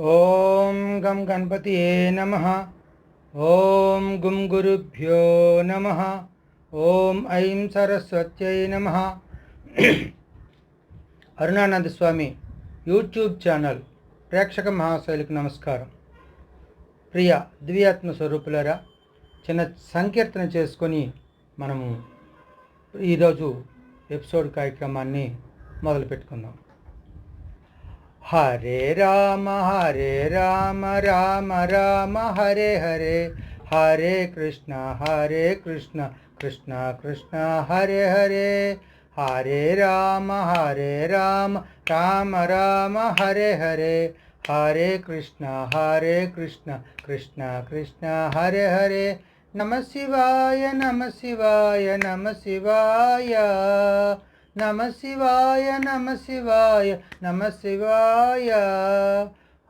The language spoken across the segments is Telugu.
ఓం గం గణపతియే నమః. ఓం గుం గురుభ్యో నమః. ఓం ఐం సరస్వత్యై నమః. అరుణానంద స్వామి యూట్యూబ్ ఛానల్ ప్రేక్షక మహాశైలికి నమస్కారం. ప్రియ దివ్యాత్మ స్వరూపులారా, చిన్న సంకీర్తన చేసుకొని మనము ఈరోజు ఎపిసోడ్ కార్యక్రమాన్ని మొదలుపెట్టుకుందాం. హరే రామ రామ రామ హరే హరే, హరే కృష్ణ కృష్ణ కృష్ణ హరే హరే, హరే రామ రామ రామ హరే హరే, హరే కృష్ణ కృష్ణ కృష్ణ హరే హరే. నమ శివాయ నమ శివాయ నమ శివాయ, నమ శివాయ నమ శివాయ నమ శివాయ.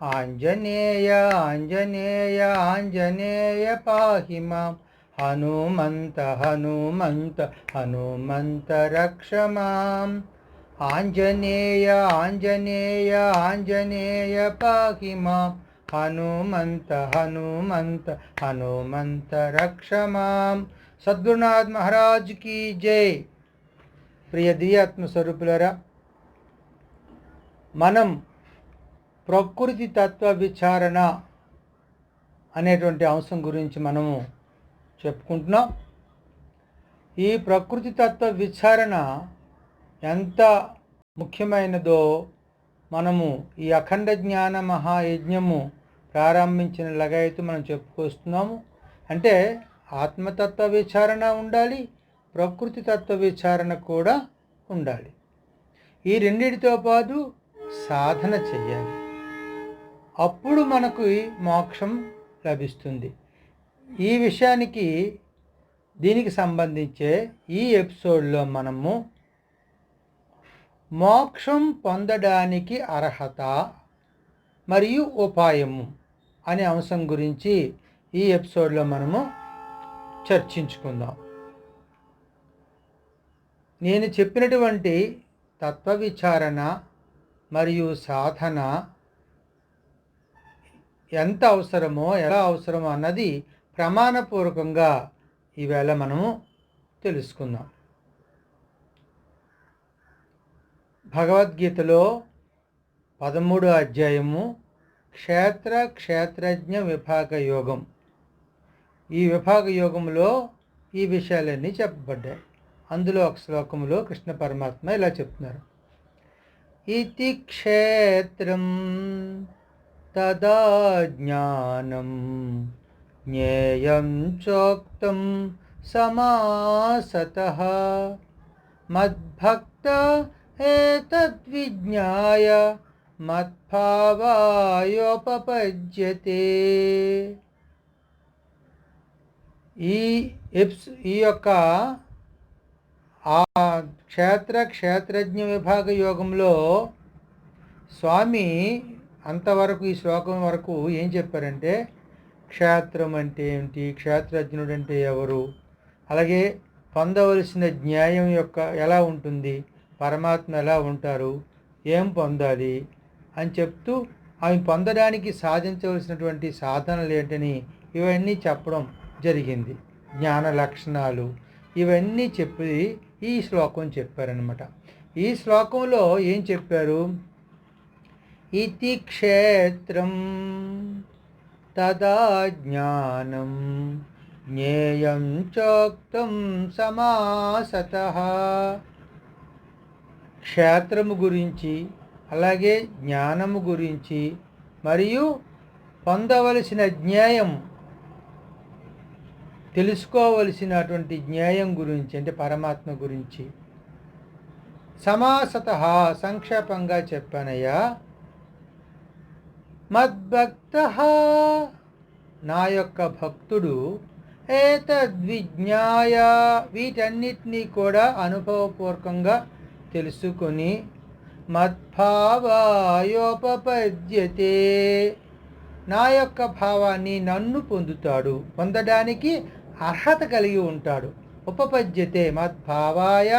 ఆంజనేయ ఆంజనేయ ఆంజనేయ పాహి మాం, హనుమంత హనుమంత హనుమంత రక్ష మాం. ఆంజనేయ ఆంజనేయ ఆంజనేయ పాహి మాం, హనుమంత హనుమంత హనుమంత రక్ష మాం. సద్గురునాథ్ మహారాజ్ की జై. ప్రియ దివ్యాత్మ స్వరూపులారా, మనం ప్రకృతి తత్వ విచారణ అనేటువంటి అంశం గురించి మనము చెప్పుకుంటున్నాం. ఈ ప్రకృతి తత్వ విచారణ ఎంత ముఖ్యమైనదో మనము ఈ అఖండ జ్ఞాన మహాయజ్ఞము ప్రారంభించిన లగైతే మనం చెప్పుకొస్తున్నాము. అంటే ఆత్మతత్వ విచారణ ఉండాలి, ప్రకృతి తత్వ విచారణ కూడా ఉండాలి. ఈ రెండిటితో పాటు సాధన చెయ్యాలి. అప్పుడు మనకు మోక్షం లభిస్తుంది. ఈ విషయానికి దీనికి సంబంధించే ఈ ఎపిసోడ్లో మనము మోక్షం పొందడానికి అర్హత మరియు ఉపాయము అనే అంశం గురించి ఈ ఎపిసోడ్లో మనము చర్చించుకుందాం. నేను చెప్పినటువంటి తత్వ విచారణ మరియు సాధన ఎంత అవసరమో, ఎలా అవసరమో అన్నది ప్రమాణపూర్వకంగా ఈవేళ మనము తెలుసుకుందాం. భగవద్గీతలో 13వ అధ్యాయము క్షేత్రజ్ఞ విభాగ యోగం. ఈ విభాగ యోగంలో ఈ విషయాలన్నీ చెప్పబడ్డాయి. అందులో ఒక శ్లోకంలో కృష్ణ పరమాత్మ ఇలా చెప్తున్నారు: ఇతి క్షేత్రం తదా జ్ఞానం జ్ఞేయం చోక్తం సమాసతః, మద్భక్త ఏతద్విజ్ఞాయ మత్భావాయోపపద్యతే. ఈ యొక్క ఆ క్షేత్రజ్ఞ విభాగ యోగంలో స్వామి అంతవరకు, ఈ శ్లోకం వరకు ఏం చెప్పారంటే, క్షేత్రం అంటే ఏమిటి, క్షేత్రజ్ఞుడు అంటే ఎవరు, అలాగే పొందవలసిన న్యాయం యొక్క ఎలా ఉంటుంది, పరమాత్మ ఎలా ఉంటారు, ఏం పొందాలి అని చెప్తూ అవి పొందడానికి సాధించవలసినటువంటి సాధనలు ఏంటని ఇవన్నీ చెప్పడం జరిగింది. జ్ఞాన లక్షణాలు ఇవన్నీ చెప్పి ఈ శ్లోకం చెప్పారనమాట. ఈ శ్లోకంలో ఏం చెప్పారు? ఇతి క్షేత్రం తదా జ్ఞానం జ్ఞేయం చోక్తం సమాసతః. క్షేత్రము గురించి, అలాగే జ్ఞానము గురించి, మరియు పొందవలసిన జ్ఞేయం, తెలుసుకోవలసినటువంటి జ్ఞేయం గురించి అంటే పరమాత్మ గురించి సమాసతః సంక్షేపంగా చెప్పానయ్యా. మద్భక్తః నా యొక్క భక్తుడు, ఏతద్విజ్ఞాయ వీటన్నిటినీ కూడా అనుభవపూర్వకంగా తెలుసుకొని, మద్భావాయోపపద్యతే నా యొక్క భావాన్ని నన్ను పొందుతాడు, పొందడానికి అర్హత కలిగి ఉంటాడు. ఉపపద్యతే మద్భావాయ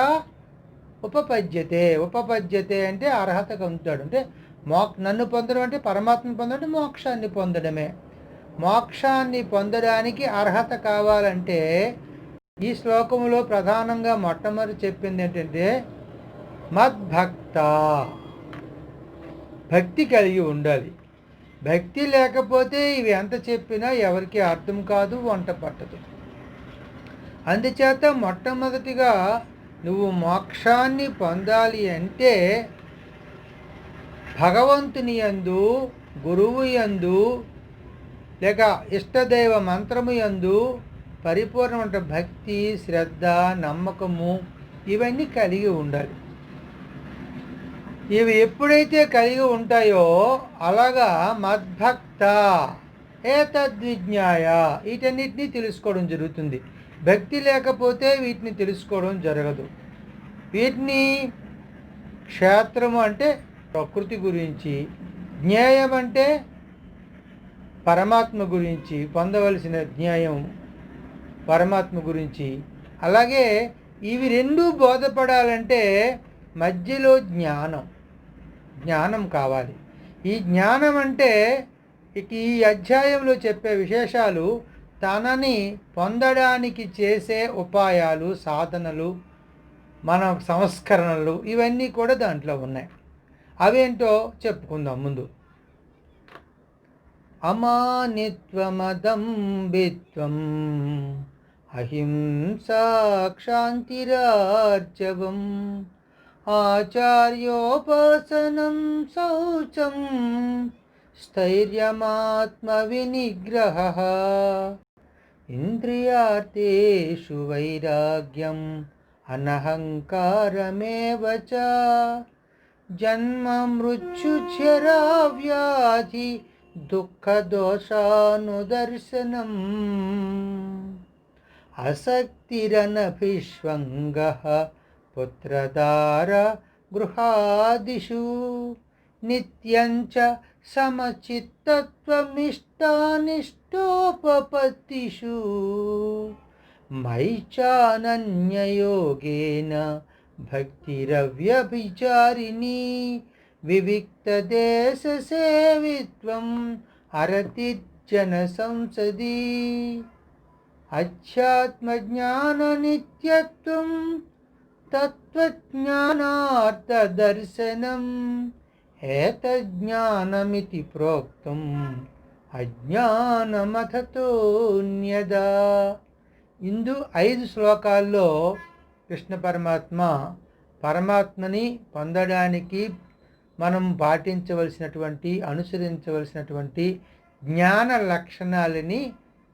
ఉపపద్యతే. ఉపపద్యతే అంటే అర్హత పొందుతాడు, అంటే నన్ను పొందడం అంటే పరమాత్మను పొందడం అంటే మోక్షాన్ని పొందడమే. మోక్షాన్ని పొందడానికి అర్హత కావాలంటే ఈ శ్లోకంలో ప్రధానంగా మొట్టమొదటి చెప్పింది ఏంటంటే మద్భక్త, భక్తి కలిగి ఉండాలి. భక్తి లేకపోతే ఇవి ఎంత చెప్పినా ఎవరికి అర్థం కాదు, వంట పట్టదు. అందుచేత మొట్టమొదటిగా నువ్వు మోక్షాన్ని పొందాలి అంటే భగవంతుని యందు, గురువు యందు, లేక ఇష్టదైవ మంత్రము యందు పరిపూర్ణమైన భక్తి, శ్రద్ధ, నమ్మకము ఇవన్నీ కలిగి ఉండాలి. ఇవి ఎప్పుడైతే కలిగి ఉంటాయో అలాగా మద్భక్త ఏతద్విజ్ఞాయ వీటన్నిటినీ తెలుసుకోవడం జరుగుతుంది. భక్తి లేకపోతే వీటిని తెలుసుకోవడం జరగదు. వీటిని క్షేత్రము అంటే ప్రకృతి గురించి, జ్ఞేయం అంటే పరమాత్మ గురించి, పొందవలసిన జ్ఞేయం పరమాత్మ గురించి. అలాగే ఇవి రెండూ బోధపడాలంటే మధ్యలో జ్ఞానం కావాలి. ఈ జ్ఞానం అంటే ఈ అధ్యాయంలో చెప్పే విశేషాలు తనని పొందడానికి చేసే ఉపాయాలు, సాధనలు, మన సంస్కరణలు ఇవన్నీ కూడా దాంట్లో ఉన్నాయి. అవేంటో చెప్పుకుందాం ముందు. అమానిత్వమదంబిత్వం అహింసా క్షాంతిరార్జవం ఆచార్యోపాసనం శౌచం స్థైర్యమాత్మ వినిగ్రహః ఇంద్రియార్థేషు వైరాగ్యం అనహంకారమేవ చ జన్మ మృత్యుజరా వ్యాధి దుఃఖదోషానుదర్శనం అసక్తిరనభిష్వంగః పుత్రదార గృహాదిషు నిత్యం చ సమచిత్తత్వమిష్టానిష్టోపపత్తిషు మయి చానన్యయోగేన భక్తిరవ్యభిచారిణీ వివిక్తదేశసేవిత్వం అరతిర్జన సంసది అధ్యాత్మజ్ఞాననిత్యత్వం తత్వజ్ఞానార్థదర్శనం ఏతజ్ఞానమితి ప్రోక్తం అజ్ఞానమథతోన్యదా. ఇందు 5 శ్లోకాల్లో కృష్ణ పరమాత్మని పొందడానికి మనం పాటించవలసినటువంటి, అనుసరించవలసినటువంటి జ్ఞాన లక్షణాలని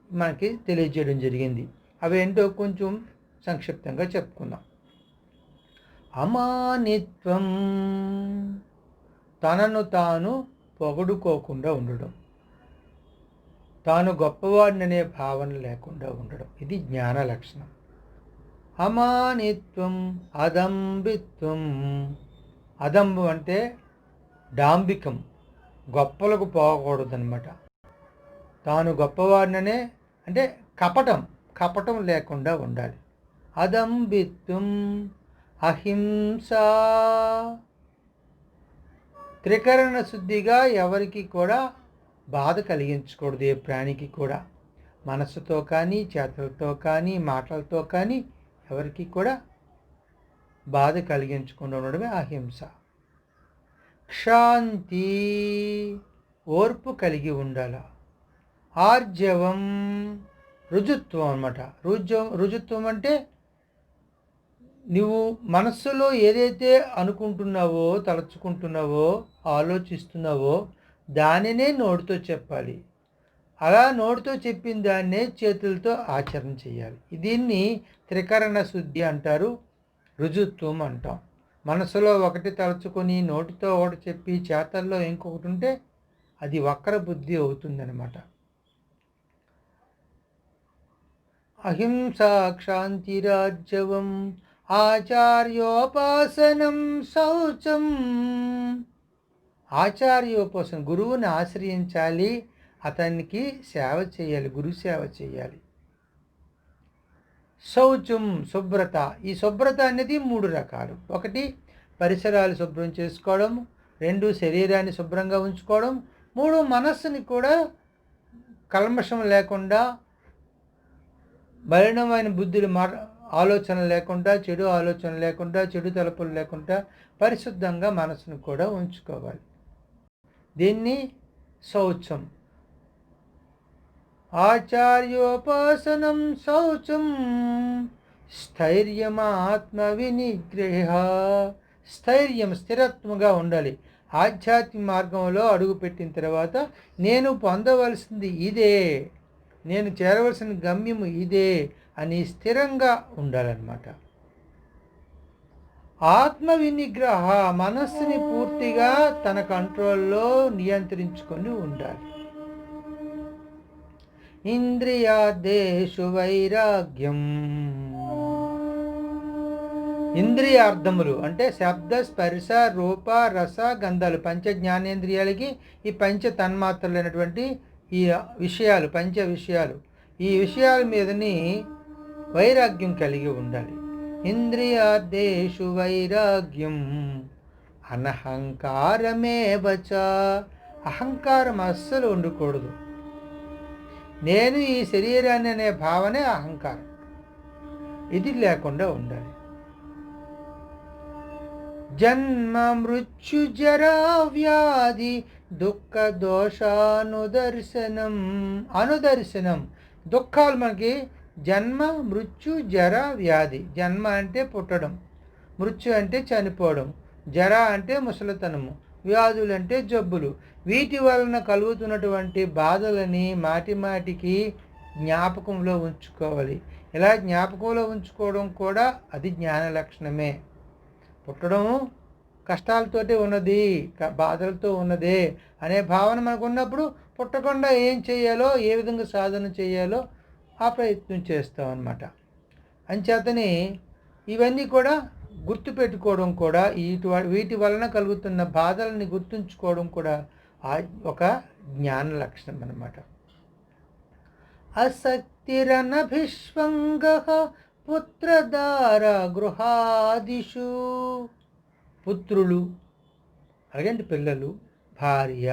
మనకి తెలియజేయడం జరిగింది. అవేంటో కొంచెం సంక్షిప్తంగా చెప్పుకుందాం. అమానిత్వం, తనను తాను పొగడుకోకుండా ఉండడం, తాను గొప్పవాడిననే భావన లేకుండా ఉండడం, ఇది జ్ఞాన లక్షణం. అమానిత్వం, అదంబిత్వం. అదంబు అంటే డాంబికం, గొప్పలకు పోకూడదనమాట. తాను గొప్పవాడిననే అంటే కపటం లేకుండా ఉండాలి. అదంబిత్వం, అహింస, త్రికరణ శుద్ధిగా ఎవరికి కూడా బాధ కలిగించకూడదు. ఏ ప్రాణికి కూడా మనస్సుతో కానీ, చేతులతో కానీ, మాటలతో కానీ ఎవరికి కూడా బాధ కలిగించకుండా ఉండడమే అహింస. క్షాంతి, ఓర్పు కలిగి ఉండాల. ఆర్జవం, రుజుత్వం అన్నమాట. రుజుత్వం అంటే నువ్వు మనస్సులో ఏదైతే అనుకుంటున్నావో, తలుచుకుంటున్నావో, ఆలోచిస్తున్నావో దానినే నోటితో చెప్పాలి. అలా నోటితో చెప్పిన దాన్నే చేతులతో ఆచరణ చేయాలి. దీన్ని త్రికరణ శుద్ధి అంటారు, రుజుత్వం అంటాం. మనసులో ఒకటి తలుచుకొని నోటితో ఒకటి చెప్పి చేతల్లో ఇంకొకటి ఉంటే అది వక్ర బుద్ధి అవుతుందన్నమాట. అహింసా క్షాంతిరార్జవం ఆచార్యోపాసనం శౌచం. ఆచార్యోపాసన, గురువుని ఆశ్రయించాలి, అతనికి సేవ చేయాలి, గురు సేవ చేయాలి. శౌచం, శుభ్రత. ఈ శుభ్రత అనేది 3 రకాలు. ఒకటి పరిసరాలు శుభ్రం చేసుకోవడం, 2 శరీరాన్ని శుభ్రంగా ఉంచుకోవడం, 3 మనస్సుని కూడా కల్మషం లేకుండా, మలినమైన బుద్ధులు ఆలోచన లేకుండా, చెడు ఆలోచన లేకుండా, చెడు తలపులు లేకుండా పరిశుద్ధంగా మనసును కూడా ఉంచుకోవాలి. దీన్ని శౌచం. ఆచార్యోపాసనం శౌచం స్థైర్యమాత్మ వినిగ్రహ. స్థైర్యం, స్థిరత్వంగా ఉండాలి. ఆధ్యాత్మిక మార్గంలో అడుగుపెట్టిన తర్వాత నేను పొందవలసింది ఇదే, నేను చేరవలసిన గమ్యము ఇదే అని స్థిరంగా ఉండాలన్నమాట. ఆత్మ వినిగ్రహ, మనస్సుని పూర్తిగా తన కంట్రోల్లో నియంత్రించుకొని ఉండాలి. ఇంద్రియార్థేషు వైరాగ్యం. ఇంద్రియార్థములు అంటే శబ్ద, స్పర్శ, రూప, రస, గంధాలు, పంచ జ్ఞానేంద్రియాలకి ఈ పంచ తన్మాత్రలైనటువంటి ఈ విషయాలు, పంచ విషయాలు, ఈ విషయాల మీదని వైరాగ్యం కలిగి ఉండాలి. ఇంద్రియార్థేషు వైరాగ్యం అనహంకారమేవచ. అహంకారం అస్సలు ఉండకూడదు. నేను ఈ శరీరాన్ని అనే భావనే అహంకారం, ఇది లేకుండా ఉండాలి. జన్మ మృత్యు జరా వ్యాధి దుఃఖ దోషానుదర్శనం. అనుదర్శనం, దుఃఖాలు మనకి జన్మ మృత్యు జర వ్యాధి. జన్మ అంటే పుట్టడం, మృత్యు అంటే చనిపోవడం, జర అంటే ముసలితనము, వ్యాధులు అంటే జబ్బులు. వీటి వలన కలుగుతున్నటువంటి బాధలని మాటిమాటికి జ్ఞాపకంలో ఉంచుకోవాలి. ఇలా జ్ఞాపకంలో ఉంచుకోవడం కూడా అది జ్ఞాన లక్షణమే. పుట్టడము కష్టాలతోటి ఉన్నది, బాధలతో ఉన్నదే అనే భావన మనకు ఉన్నప్పుడు పుట్టకుండా ఏం చేయాలో, ఏ విధంగా సాధన చేయాలో ఆ ప్రయత్నం చేస్తాం అన్నమాట. అంచేతని ఇవన్నీ కూడా గుర్తుపెట్టుకోవడం కూడా, వీటి వలన కలుగుతున్న బాధలని గుర్తుంచుకోవడం కూడా ఒక జ్ఞాన లక్షణం అన్నమాట. అసక్తిరనభిష్వంగ పుత్రదార గృహాదిషు. పుత్రులు అలాగంటే పిల్లలు, భార్య,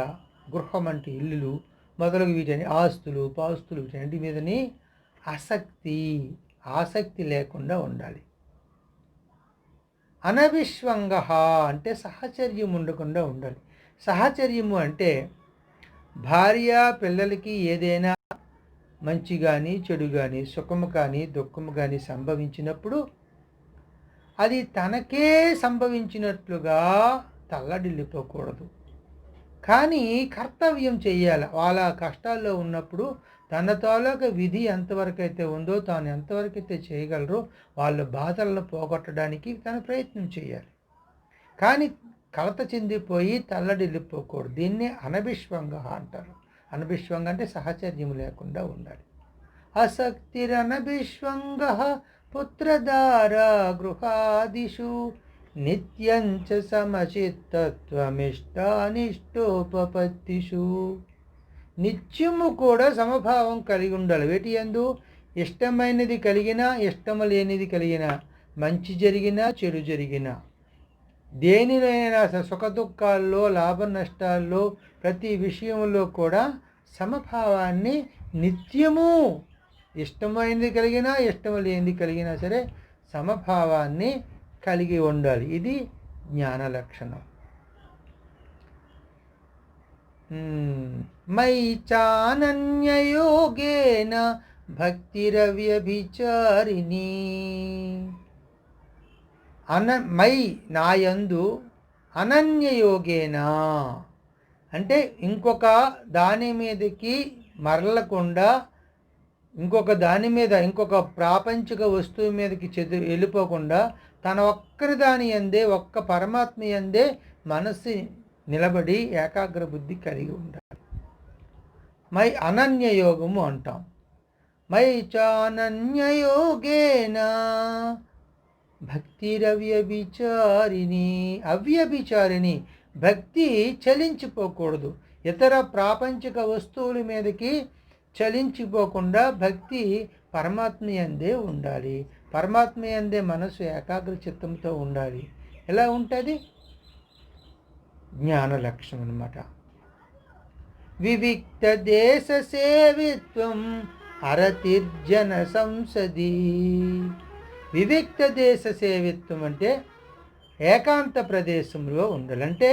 గృహం అంటే ఇల్లులు మొదలగు వీటని, ఆస్తులు పాస్తులు వీటన్నిటి మీదని ఆసక్తి లేకుండా ఉండాలి. అనవిశ్వంగ అంటే సహచర్యం ఉండకుండా ఉండాలి. సహచర్యము అంటే భార్య పిల్లలకి ఏదైనా మంచి కానీ చెడు కానీ, సుఖము కానీ దుఃఖము కానీ సంభవించినప్పుడు అది తనకే సంభవించినట్లుగా తల్లడిల్లిపోకూడదు. కానీ కర్తవ్యం చేయాలి. వాళ్ళ కష్టాల్లో ఉన్నప్పుడు తన తాలూకా విధి ఎంతవరకు అయితే ఉందో, తాను ఎంతవరకు అయితే చేయగలరో వాళ్ళ బాధలను పోగొట్టడానికి తన ప్రయత్నం చేయాలి. కానీ కలత చెందిపోయి తల్లడిల్లిపోకూడదు. దీన్నే అనభిష్వంగ అంటారు. అనభిష్వంగ అంటే సహచర్యం లేకుండా ఉండాలి. అసక్తిరనభిష్వంగ పుత్రదార గృహాదిషు నిత్యంచ సమచిత్తత్వమిష్టానిష్టోపపత్తిషు. నిత్యము కూడా సమభావం కలిగి ఉండాలి. వేటి యందు ఇష్టమైనది కలిగినా, ఇష్టము లేనిది కలిగినా, మంచి జరిగినా చెడు జరిగినా, దేనినైనా సుఖ దుఃఖాల్లో, లాభ నష్టాల్లో, ప్రతి విషయంలో కూడా సమభావాన్ని నిత్యము, ఇష్టమైనది కలిగినా ఇష్టం లేనిది కలిగినా సరే సమభావాన్ని కలిగి ఉండాలి. ఇది జ్ఞాన లక్షణం. మై చానన్యయోగేన భక్తిరవ్యభిచారిణి. మై నాయందు అనన్యయోగేన అంటే ఇంకొక దాని మీదకి మరలకుండా, ఇంకొక దాని మీద, ఇంకొక ప్రాపంచిక వస్తువు మీదకి వెళ్ళిపోకుండా తన ఒక్కరి దాని యందే, ఒక్క పరమాత్మ యందే మనస్సు నిలబడి ఏకాగ్ర బుద్ధి కలిగి ఉండాలి. మై అనన్యయోగము అంటాం. మై చానన్యయోగేన భక్తిరవ్యభిచారిణి. అవ్యభిచారిణి భక్తి చలించిపోకూడదు. ఇతర ప్రాపంచిక వస్తువుల మీదకి చలించిపోకుండా భక్తి పరమాత్మ యందే ఉండాలి. పరమాత్మ యందే మనసు ఏకాగ్ర చిత్తంతో ఉండాలి. ఎలా ఉంటుంది? జ్ఞాన లక్షణం అన్నమాట. వివిక్త దేశ సేవిత్వం అరతిర్జన సంసది. వివిక్త దేశ సేవిత్వం అంటే ఏకాంత ప్రదేశంలో ఉండాలంటే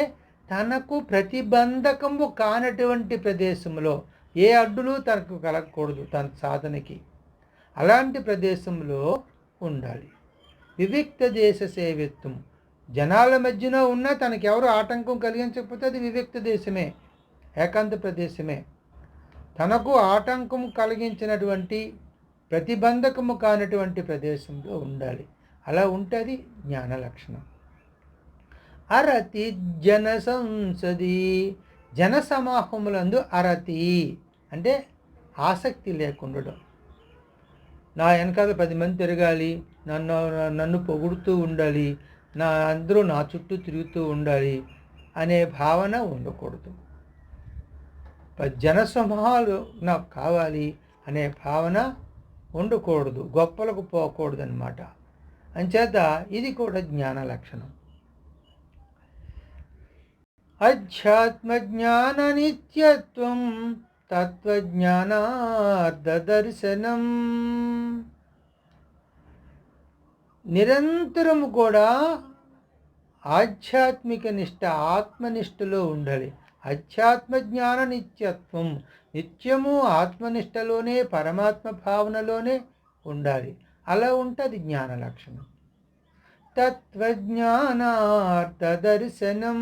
తనకు ప్రతిబంధకము కానటువంటి ప్రదేశంలో ఏ అడ్డులు తనకు కలగకూడదు తన సాధనకి. అలాంటి ప్రదేశంలో ఉండాలి. వివిక్త దేశ సేవిత్వం, జనాల మధ్యన ఉన్నా తనకెవరు ఆటంకం కలిగించకపోతే అది వివిక్త దేశమే, ఏకాంత ప్రదేశమే. తనకు ఆటంకం కలిగించినటువంటి ప్రతిబంధకము కానటువంటి ప్రదేశంలో ఉండాలి. అలా ఉంటే అది జ్ఞాన లక్షణం. అరతి జన సంసది, జన సమాహములందు అరతి అంటే ఆసక్తి లేకుండడం. నా వెనకాల 10 మంది తిరగాలి, నన్ను పొగుడుతూ ఉండాలి, అందరూ నా చుట్టూ తిరుగుతూ ఉండాలి అనే భావన ఉండకూడదు. జన సమూహాలు నాకు కావాలి అనే భావన ఉండకూడదు, గొప్పలకు పోకూడదు అన్నమాట. అంచేత ఇది కూడా జ్ఞాన లక్షణం. అధ్యాత్మ జ్ఞాన నిత్యత్వం తత్వజ్ఞానార్థ దర్శనం. నిరంతరము కూడా ఆధ్యాత్మిక నిష్ట, ఆత్మనిష్టలో ఉండాలి. అధ్యాత్మ జ్ఞాన నిత్యత్వం, నిత్యము ఆత్మనిష్టలోనే పరమాత్మ భావనలోనే ఉండాలి. అలా ఉంటుంది జ్ఞాన లక్షణం. తత్వజ్ఞానార్థ దర్శనం.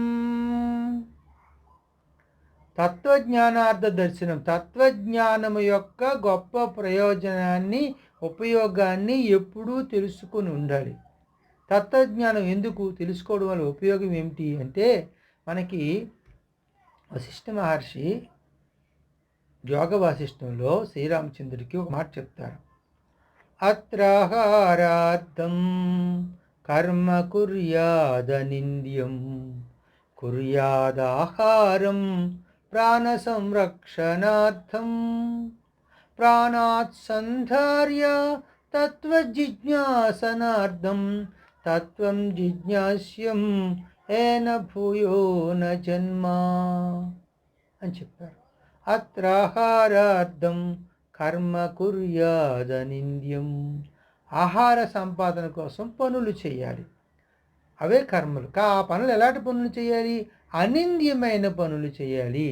తత్వజ్ఞానార్థ దర్శనం, తత్వజ్ఞానము యొక్క గొప్ప ప్రయోజనాన్ని, ఉపయోగాన్ని ఎప్పుడూ తెలుసుకుని ఉండాలి. తత్వజ్ఞానం ఎందుకు తెలుసుకోవడం వల్ల ఉపయోగం ఏమిటి అంటే, మనకి వశిష్ఠ మహర్షి యోగ వాసిష్టంలో శ్రీరామచంద్రుడికి ఒక మాట చెప్తారు. అత్రాహారార్థం కర్మ కుర్యాదనింద్యం కుర్యాదాహారం ప్రాణ సంరక్షణార్థం ప్రాణాత్ సంధార్య తత్వజిజ్ఞాసనార్థం తత్వం జిజ్ఞాస్యం ఏన భూయో న జన్మ అని చెప్పారు. అత్రాహారార్థం కర్మ కుర్యాదనింద్యం. ఆహార సంపాదన కోసం పనులు చేయాలి, అవే కర్మలు. ఆ పనులు ఎలాంటి పనులు చేయాలి? అనింద్యమైన పనులు చేయాలి,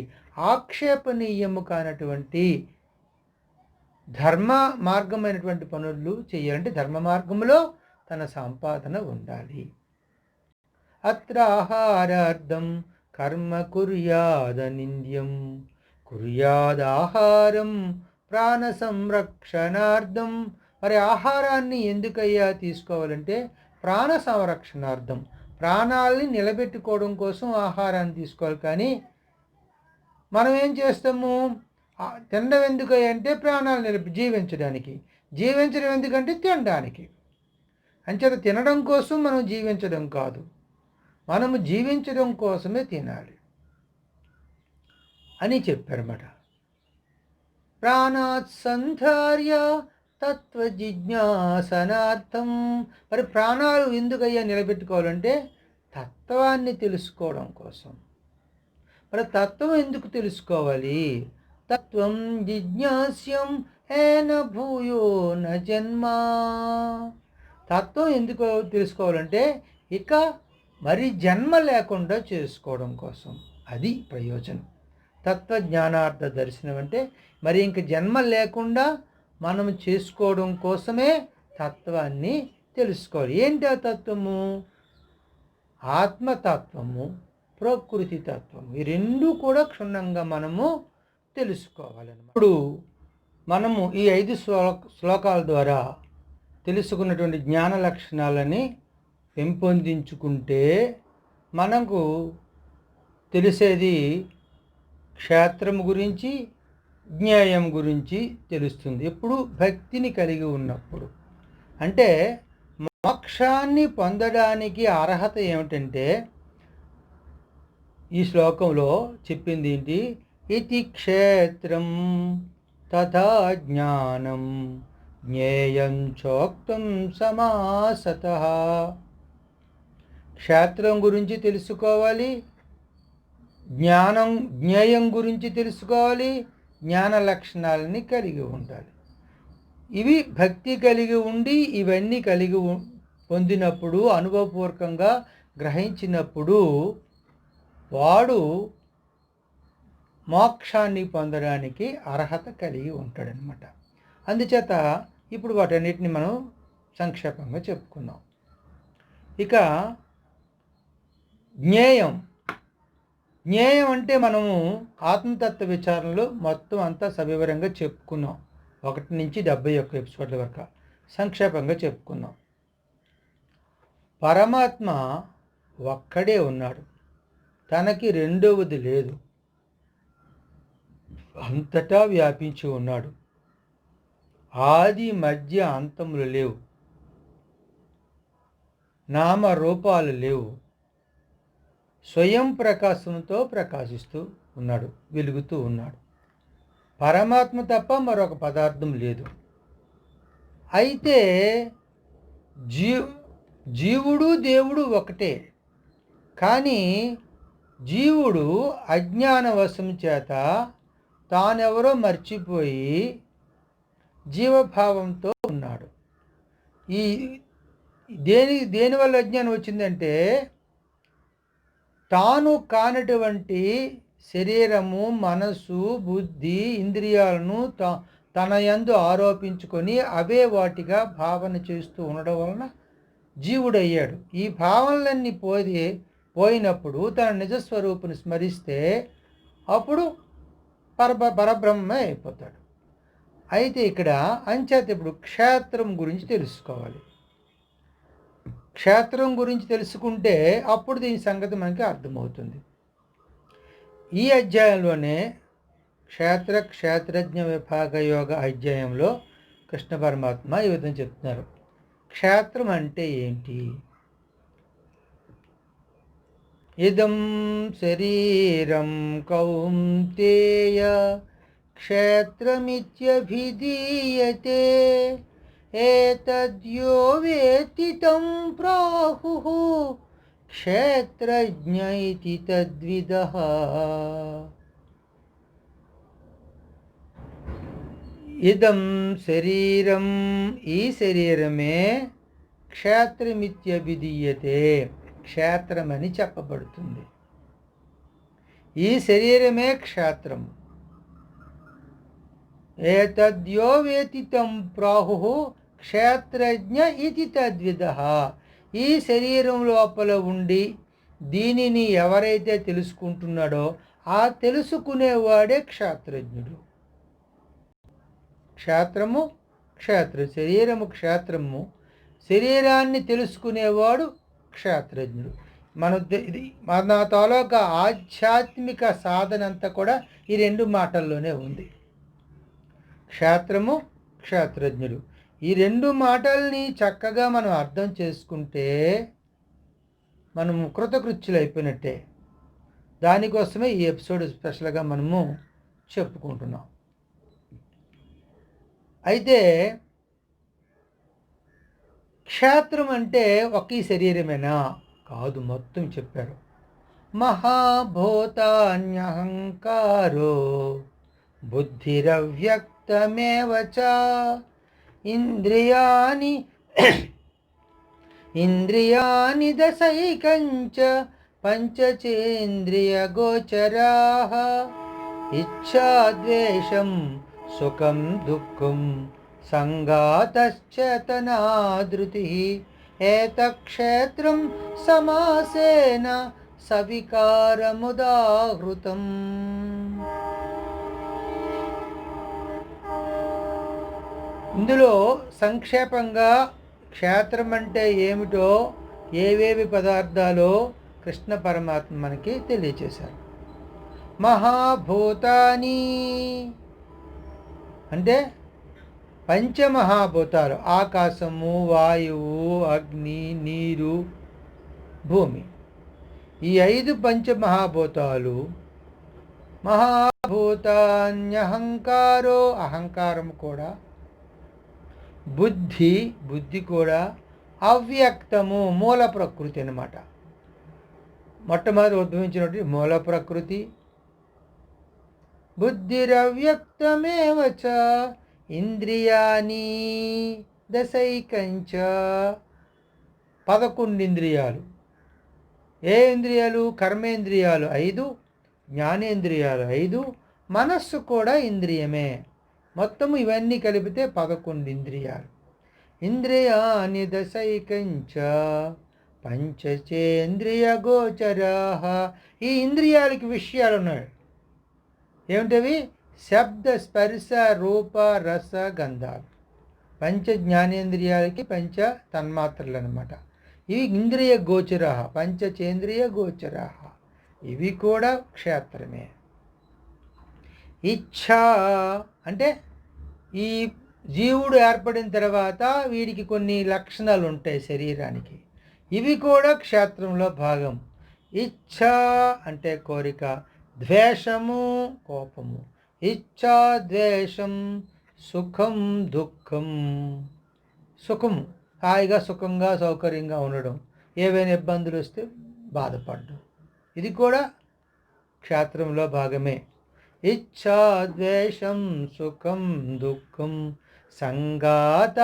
ఆక్షేపణీయము కానటువంటి ధర్మ మార్గమైనటువంటి పనులు చేయాలంటే ధర్మ మార్గంలో తన సంపాదన ఉండాలి. అత్రాహారార్థం కర్మ కుర్యాదనింద్యం కుర్యాదాహారం ప్రాణ సంరక్షణార్థం. మరి ఆహారాన్ని ఎందుకయ్యా తీసుకోవాలంటే ప్రాణ సంరక్షణార్థం, ప్రాణాలని నిలబెట్టుకోవడం కోసం ఆహారాన్ని తీసుకోవాలి. కానీ మనం ఏం చేస్తాము? తినడం ఎందుకయ్యా అంటే ప్రాణాలు జీవించడానికి. జీవించడం ఎందుకంటే తినడానికి. అంచేత తినడం కోసం మనం జీవించడం కాదు, మనము జీవించడం కోసమే తినాలి అని చెప్పారన్నమాట. ప్రాణాత్ సంధార్య తత్వ జిజ్ఞాసనార్థం. మరి ప్రాణాలు ఎందుకయ్యా నిలబెట్టుకోవాలంటే తత్వాన్ని తెలుసుకోవడం కోసం. మరి తత్వం ఎందుకు తెలుసుకోవాలి? తత్వం జిజ్ఞాస్యం ఏన భూయో న జన్మ. తత్వం ఎందుకు తెలుసుకోవాలంటే ఇక మరి జన్మ లేకుండా చేసుకోవడం కోసం. అది ప్రయోజనం. తత్వజ్ఞానార్థ దర్శనం అంటే మరి ఇంక జన్మ లేకుండా మనం చేసుకోవడం కోసమే తత్వాన్ని తెలుసుకోవాలి. ఏంటి ఆ తత్వము? ఆత్మతత్వము, ప్రకృతి తత్వము. ఈ రెండు కూడా క్షుణ్ణంగా మనము తెలుసుకోవాలన్నమాట. ఇప్పుడు మనము ఈ 5 శ్లోకాల ద్వారా తెలుసుకున్నటువంటి జ్ఞాన లక్షణాలని పెంపొందించుకుంటే మనకు తెలిసేది క్షేత్రం గురించి, జ్ఞేయం గురించి తెలుస్తుంది. ఎప్పుడు భక్తిని కలిగి ఉన్నప్పుడు. అంటే మోక్షాన్ని పొందడానికి అర్హత ఏమిటంటే ఈ శ్లోకంలో చెప్పింది ఏంటి? ఇతి క్షేత్రం తథా జ్ఞానం జ్ఞేయం చోక్తం సమాసతః. క్షేత్రం గురించి తెలుసుకోవాలి, జ్ఞేయం గురించి తెలుసుకోవాలి, జ్ఞాన లక్షణాలని కలిగి ఉండాలి. ఇవి భక్తి కలిగి ఉండి ఇవన్నీ పొందినప్పుడు, అనుభవపూర్వకంగా గ్రహించినప్పుడు వాడు మోక్షాన్ని పొందడానికి అర్హత కలిగి ఉంటాడనమాట. అందుచేత ఇప్పుడు వాటన్నిటిని మనం సంక్షేపంగా చెప్పుకున్నాం. ఇక జ్ఞేయం అంటే మనము ఆత్మతత్వ విచారణలో మొత్తం అంతా సవివరంగా చెప్పుకున్నాం. 1 నుంచి 71 ఎపిసోడ్ల వరకు సంక్షేపంగా చెప్పుకున్నాం. పరమాత్మ ఒక్కడే ఉన్నాడు, తనకి రెండవది లేదు, అంతటా వ్యాపించి ఉన్నాడు. ఆది మధ్య అంతములు లేవు, నామరూపాలు లేవు, స్వయం ప్రకాశంతో ప్రకాశిస్తూ ఉన్నాడు, వెలుగుతూ ఉన్నాడు. పరమాత్మ తప్ప మరొక పదార్థం లేదు. అయితే జీవుడు దేవుడు ఒకటే. కానీ జీవుడు అజ్ఞానవశం చేత తానెవరో మర్చిపోయి జీవభావంతో ఉన్నాడు. ఈ దేనివల్ల అజ్ఞానం వచ్చిందంటే తాను కానటువంటి శరీరము, మనస్సు, బుద్ధి, ఇంద్రియాలను తన యందు ఆరోపించుకొని అవే వాటిగా భావన చేస్తూ ఉండడం వలన జీవుడయ్యాడు. ఈ భావనలన్నీ పోయినప్పుడు తన నిజస్వరూపుని స్మరిస్తే అప్పుడు పరబ్రహ్మే అయిపోతాడు. అయితే ఇక్కడ అంచేత ఇప్పుడు క్షేత్రం గురించి తెలుసుకోవాలి. క్షేత్రం గురించి తెలుసుకుంటే అప్పుడు దీని సంగతి మనకి అర్థమవుతుంది. ఈ అధ్యాయంలోనే క్షేత్రజ్ఞ విభాగ యోగ అధ్యాయంలో కృష్ణ పరమాత్మ ఈ విధంగా చెప్తున్నారు. క్షేత్రం అంటే ఏంటి? ఇదం శరీరం కౌంతేయ క్షేత్రమిత్యభిధీయతే ఏతద్యో వేత్తి తం ప్రాహుః క్షేత్రజ్ఞ ఇతి తద్విదః. ఇదం శరీరం, ఈ శరీరమే క్షేత్రమిత్యభిధీయతే, క్షేత్రమని చెప్పబడుతుంది. ఈ శరీరమే క్షేత్రం. ఏతద్యో వేత్తి తం ప్రాహుః క్షేత్రజ్ఞ ఇతి తద్విదః. ఈ శరీరం లోపల ఉండి దీనిని ఎవరైతే తెలుసుకుంటున్నాడో ఆ తెలుసుకునేవాడే క్షేత్రజ్ఞుడు. క్షేత్రము శరీరము క్షేత్రము, శరీరాన్ని తెలుసుకునేవాడు క్షేత్రజ్ఞుడు. మన తాలూకా ఆధ్యాత్మిక సాధన అంతా కూడా ఈ 2 మాటల్లోనే ఉంది. క్షేత్రము, క్షేత్రజ్ఞుడు. ఈ 2 మాటల్ని చక్కగా మనం అర్థం చేసుకుంటే మనము కృతకృత్యులు అయిపోయినట్టే. దానికోసమే ఈ ఎపిసోడ్ స్పెషల్గా మనము చెప్పుకుంటున్నాం. అయితే క్షేత్రం అంటే ఒకే శరీరమేనా? కాదు, మొత్తం చెప్పారు. మహాభూతాన్యహంకారో బుద్ధిరవ్యక్తమేవ చ ఇంద్రియాని దశైకంచ పంచచేంద్రియగోచరాః ఇచ్ఛాద్వేషం సుఖం దుఃఖం సంఘాతశ్చేతనా ధృతిః ఏతక్షేత్రం సమాసేన సవికారముదాహృతం. ఇందులో సంక్షేపంగా క్షేత్రం అంటే ఏమిటో, ఏవేవి పదార్థాలో కృష్ణ పరమాత్మ మనకి తెలియచేశారు. మహాభూతాని అంటే పంచమహాభూతాలు, ఆకాశము, వాయువు, అగ్ని, నీరు, భూమి. ఈ 5 పంచమహాభూతాలు. మహాభూతాన్యహంకారో, అహంకారం కూడా, బుద్ధి కూడా, అవ్యక్తము మూల ప్రకృతి అన్నమాట. మొట్టమొదటి ఉద్భవించినటువంటి మూల ప్రకృతి. బుద్ధిరవ్యక్తమేవ చ ఇంద్రియాని దశైకంచ. 11 ఇంద్రియాలు. ఏ ఇంద్రియాలు? కర్మేంద్రియాలు 5, జ్ఞానేంద్రియాలు 5, మనస్సు కూడా ఇంద్రియమే. మొత్తం ఇవన్నీ కలిపితే 11 ఇంద్రియాలు. ఇంద్రియాని దశైకంచ పంచచేంద్రియ గోచరా. ఈ ఇంద్రియాలకి విషయాలు ఉన్నాయి. ఏమిటవి? శబ్ద, స్పర్శ, రూప, రస, గంధాలు. పంచ జ్ఞానేంద్రియాలకి పంచ తన్మాత్రలు అన్నమాట. ఇవి ఇంద్రియ గోచరా, పంచచేంద్రియ గోచరా. ఇవి కూడా క్షేత్రమే. ఇచ్ఛ అంటే ఈ జీవుడు ఏర్పడిన తర్వాత వీడికి కొన్ని లక్షణాలు ఉంటాయి శరీరానికి. ఇవి కూడా క్షేత్రంలో భాగం. ఇచ్ఛ అంటే కోరిక, ద్వేషము కోపము. ఇచ్ఛా ద్వేషం, సుఖం దుఃఖం. సుఖము హాయిగా సుఖంగా సౌకర్యంగా ఉండడం, ఏవైనా ఇబ్బందులు వస్తే బాధపడడం, ఇది కూడా క్షేత్రంలో భాగమే. ఇచ్ఛా ద్వేషం సుఖం దుఃఖం సంగాత.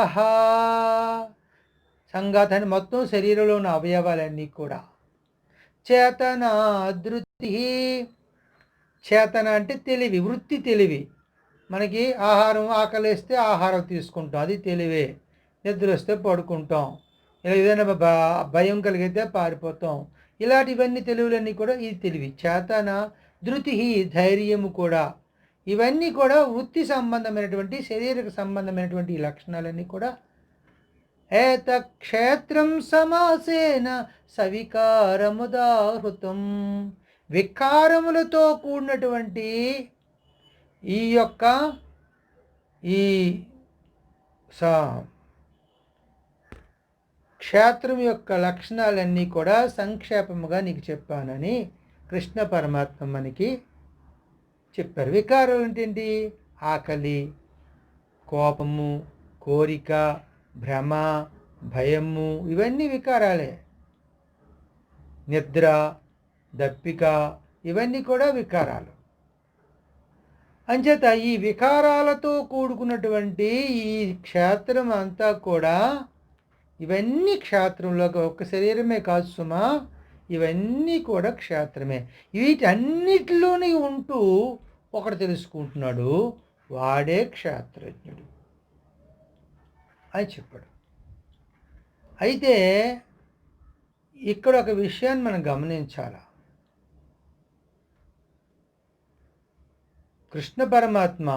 సంగాత అని మొత్తం శరీరంలో ఉన్న అవయవాలన్నీ కూడా. చేతన ధృతి. చేతన అంటే తెలివి, వృత్తి తెలివి. మనకి ఆహారం ఆకలిస్తే ఆహారం తీసుకుంటాం, అది తెలివే. నిద్ర వస్తే పడుకుంటాం, ఏదైనా భయం కలిగితే పారిపోతాం. ఇలాంటివన్నీ తెలివులన్నీ కూడా ఇది తెలివి. చేతన ధృతి, ధైర్యము కూడా. ఇవన్నీ కూడా వృత్తి సంబంధమైనటువంటి, శరీరక సంబంధమైనటువంటి ఈ లక్షణాలన్నీ కూడా ఏత క్షేత్రం సమాసేన సవికారముదాహృతం. వికారములతో కూడినటువంటి ఈ యొక్క ఈ క్షేత్రం యొక్క లక్షణాలన్నీ కూడా సంక్షేపముగా నీకు చెప్పానని కృష్ణ పరమాత్మ మనకి చెప్పారు. వికారాలు ఏంటండి? ఆకలి, కోపము, కోరిక, భ్రమ, భయము, ఇవన్నీ వికారాలే. నిద్ర, దప్పిక, ఇవన్నీ కూడా వికారాలు. అంచేత ఈ వికారాలతో కూడుకున్నటువంటి ఈ క్షేత్రం అంతా కూడా, ఇవన్నీ క్షేత్రంలో ఒక శరీరమే కాదు సుమా, ఇవన్నీ కూడా క్షేత్రమే. వీటన్నిటిలోని ఉంటూ ఒకడు తెలుసుకుంటున్నాడు, వాడే క్షేత్రజ్ఞుడు అని చెప్పాడు. అయితే ఇక్కడ ఒక విషయాన్ని మనం గమనించాలి. కృష్ణ పరమాత్మ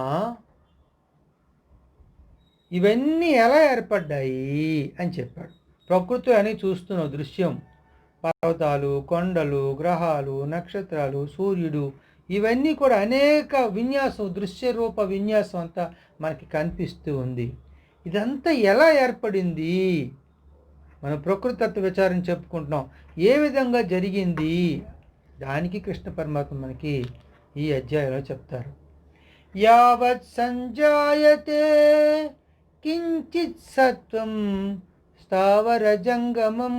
ఇవన్నీ ఎలా ఏర్పడ్డాయి అని చెప్పాడు. ప్రకృతి అని చూస్తున్న దృశ్యం, పర్వతాలు, కొండలు, గ్రహాలు, నక్షత్రాలు, సూర్యుడు, ఇవన్నీ కూడా అనేక విన్యాసం, దృశ్య రూప విన్యాసం అంతా మనకి కనిపిస్తూ ఉంది. ఇదంతా ఎలా ఏర్పడింది? మనం ప్రకృతి తత్వ విచారం చెప్పుకుంటున్నాం. ఏ విధంగా జరిగింది? దానికి కృష్ణ పరమాత్మ మనకి ఈ అధ్యాయంలో చెప్తారు. యావత్ సంజాయతే కించిత్ సత్వం స్థావర జంగమం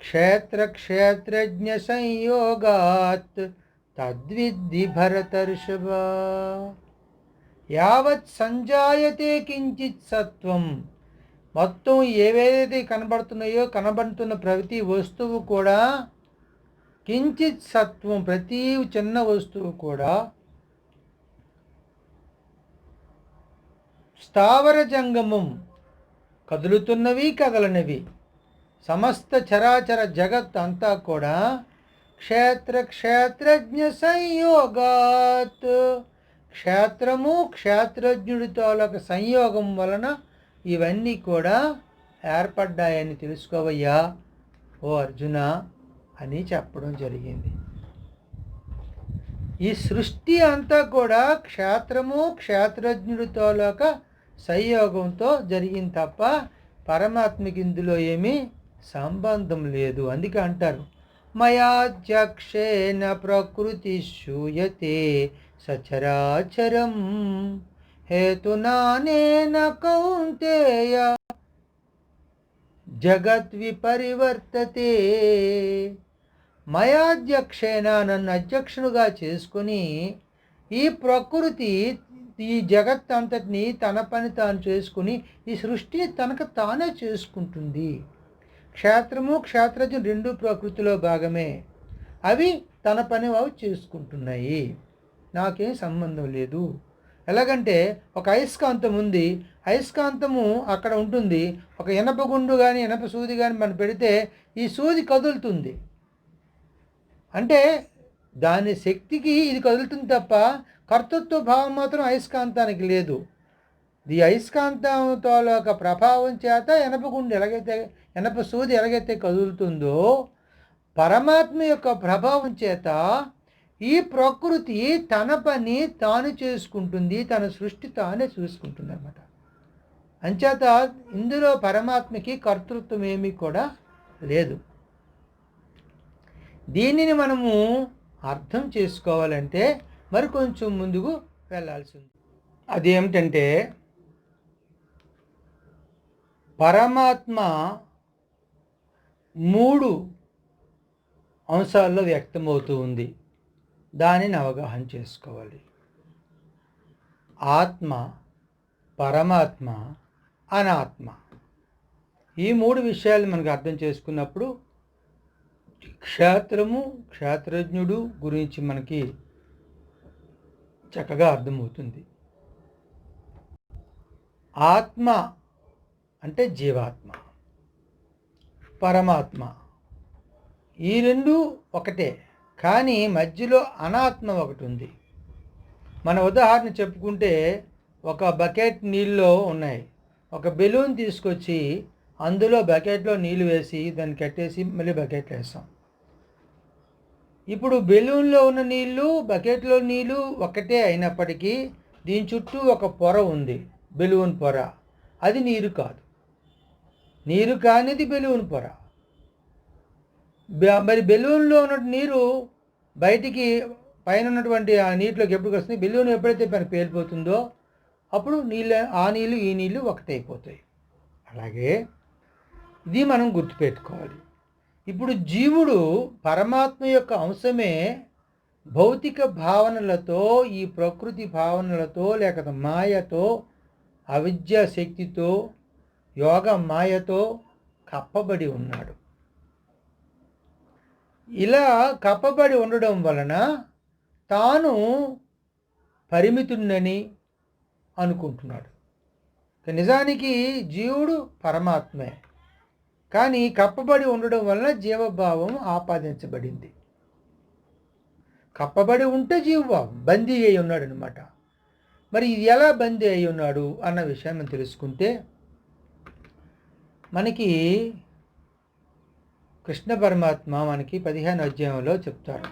క్షేత్ర క్షేత్రజ్ఞ సంయోగాత్ తద్విద్ధి భరతర్షభ. యావత్ సంజాయతే కించిత్ సత్వం. మొత్తం ఏవేదైతే కనబడుతున్నాయో, కనబడుతున్న ప్రతి వస్తువు కూడా కించిత్ సత్వం, ప్రతి చిన్న వస్తువు కూడా స్థావర జంగమం, కదులుతున్నవి కదలనివి, సమస్త చరాచర జగత్ అంతా కూడా క్షేత్ర క్షేత్రజ్ఞ సంయోగాత్, క్షేత్రము క్షేత్రజ్ఞుడితో సంయోగం వలన ఇవన్నీ కూడా ఏర్పడ్డాయని తెలుసుకోవయ్యా ఓ అర్జున అని చెప్పడం జరిగింది. ఈ సృష్టి అంతా కూడా క్షేత్రము క్షేత్రజ్ఞుడితో సంయోగంతో జరిగింది తప్ప పరమాత్మకి ఇందులో ఏమీ సంబంధం లేదు. అందుకే అంటారు, మయాధ్యక్షేన ప్రకృతి శూయతే సచరాచరం హేతునానేన కౌంతేయ జగద్విపరివర్తతే. మయాధ్యక్షేణ, నన్ను అధ్యక్షునిగా చేసుకుని ఈ ప్రకృతి, ఈ జగత్ అంతటిని తన పని తాను చేసుకుని ఈ సృష్టిని తనకు తానే చేసుకుంటుంది. క్షేత్రము క్షేత్రజ్ఞుడు రెండు ప్రకృతిలో భాగమే. అవి తన పని అవి చేసుకుంటున్నాయి, నాకేం సంబంధం లేదు. ఎలాగంటే ఒక అయస్కాంతం ఉంది, అయస్కాంతము అక్కడ ఉంటుంది. ఒక ఇనప గుండు కానీ ఇనప సూది కానీ మనం పెడితే ఈ సూది కదులుతుంది. అంటే దాని శక్తికి ఇది కదులుతుంది తప్ప కర్తృత్వ భావం మాత్రం అయస్కాంతానికి లేదు. ఈ అయస్కాంతంతో ఒక ప్రభావం చేత ఇనప సూది ఎలాగైతే కదులుతుందో, పరమాత్మ యొక్క ప్రభావం చేత ఈ ప్రకృతి తన పని తాను చేసుకుంటుంది, తన సృష్టి తానే చూసుకుంటుంది అన్నమాట. అంచేత ఇందులో పరమాత్మకి కర్తృత్వం ఏమీ కూడా లేదు. దీనిని మనము అర్థం చేసుకోవాలంటే మరి కొంచెం ముందుకు వెళ్ళాల్సి ఉంది. అదేమిటంటే పరమాత్మ 3 అంశాల్లో వ్యక్తమవుతూ ఉంది. దానిని అవగాహన చేసుకోవాలి. ఆత్మ, పరమాత్మ, అనాత్మ. ఈ 3 విషయాలు మనకు అర్థం చేసుకున్నప్పుడు క్షేత్రము క్షేత్రజ్ఞుడు గురించి మనకి చక్కగా అర్థమవుతుంది. ఆత్మ అంటే జీవాత్మ, పరమాత్మ, ఈ రెండు ఒకటే. కానీ మధ్యలో అనాత్మ ఒకటి ఉంది. మన ఉదాహరణ చెప్పుకుంటే ఒక బకెట్ నీళ్ళలో ఉన్నాయి. ఒక బెలూన్ తీసుకొచ్చి అందులో బకెట్లో నీళ్ళు వేసి దాన్ని కట్టేసి మళ్ళీ బకెట్లో వేస్తాం. ఇప్పుడు బెలూన్లో ఉన్న నీళ్ళు బకెట్లో నీళ్ళు ఒకటే అయినప్పటికీ దీని చుట్టూ ఒక పొర ఉంది, బెలూన్ పొర. అది నీరు కాదు, నీరు కానిది బెలూన్ పొర. మరి బెలూన్లో ఉన్న నీరు బయటికి పైన ఉన్నటువంటి ఆ నీటిలోకి ఎప్పుడు వస్తుంది? బెలూన్ ఎప్పుడైతే పైన పేలిపోతుందో అప్పుడు ఆ నీళ్ళు ఈ నీళ్ళు ఒకటైపోతాయి. అలాగే ఇది మనం గుర్తుపెట్టుకోవాలి. ఇప్పుడు జీవుడు పరమాత్మ యొక్క అంశమే. భౌతిక భావనలతో, ఈ ప్రకృతి భావనలతో, లేకపోతే మాయతో, అవిద్యా శక్తితో, యోగ మాయతో కప్పబడి ఉన్నాడు. ఇలా కప్పబడి ఉండడం వలన తాను పరిమితున్నని అనుకుంటున్నాడు. నిజానికి జీవుడు పరమాత్మే, కానీ కప్పబడి ఉండడం వలన జీవభావం ఆపాదించబడింది. కప్పబడి ఉంటే జీవభావం బందీ అయి ఉన్నాడు అనమాట. మరి ఇది ఎలా బందీ అయి ఉన్నాడు అన్న విషయాన్ని మనం తెలుసుకుంటే మనకి కృష్ణ పరమాత్మ మనకి 15వ అధ్యాయంలో చెప్తారు.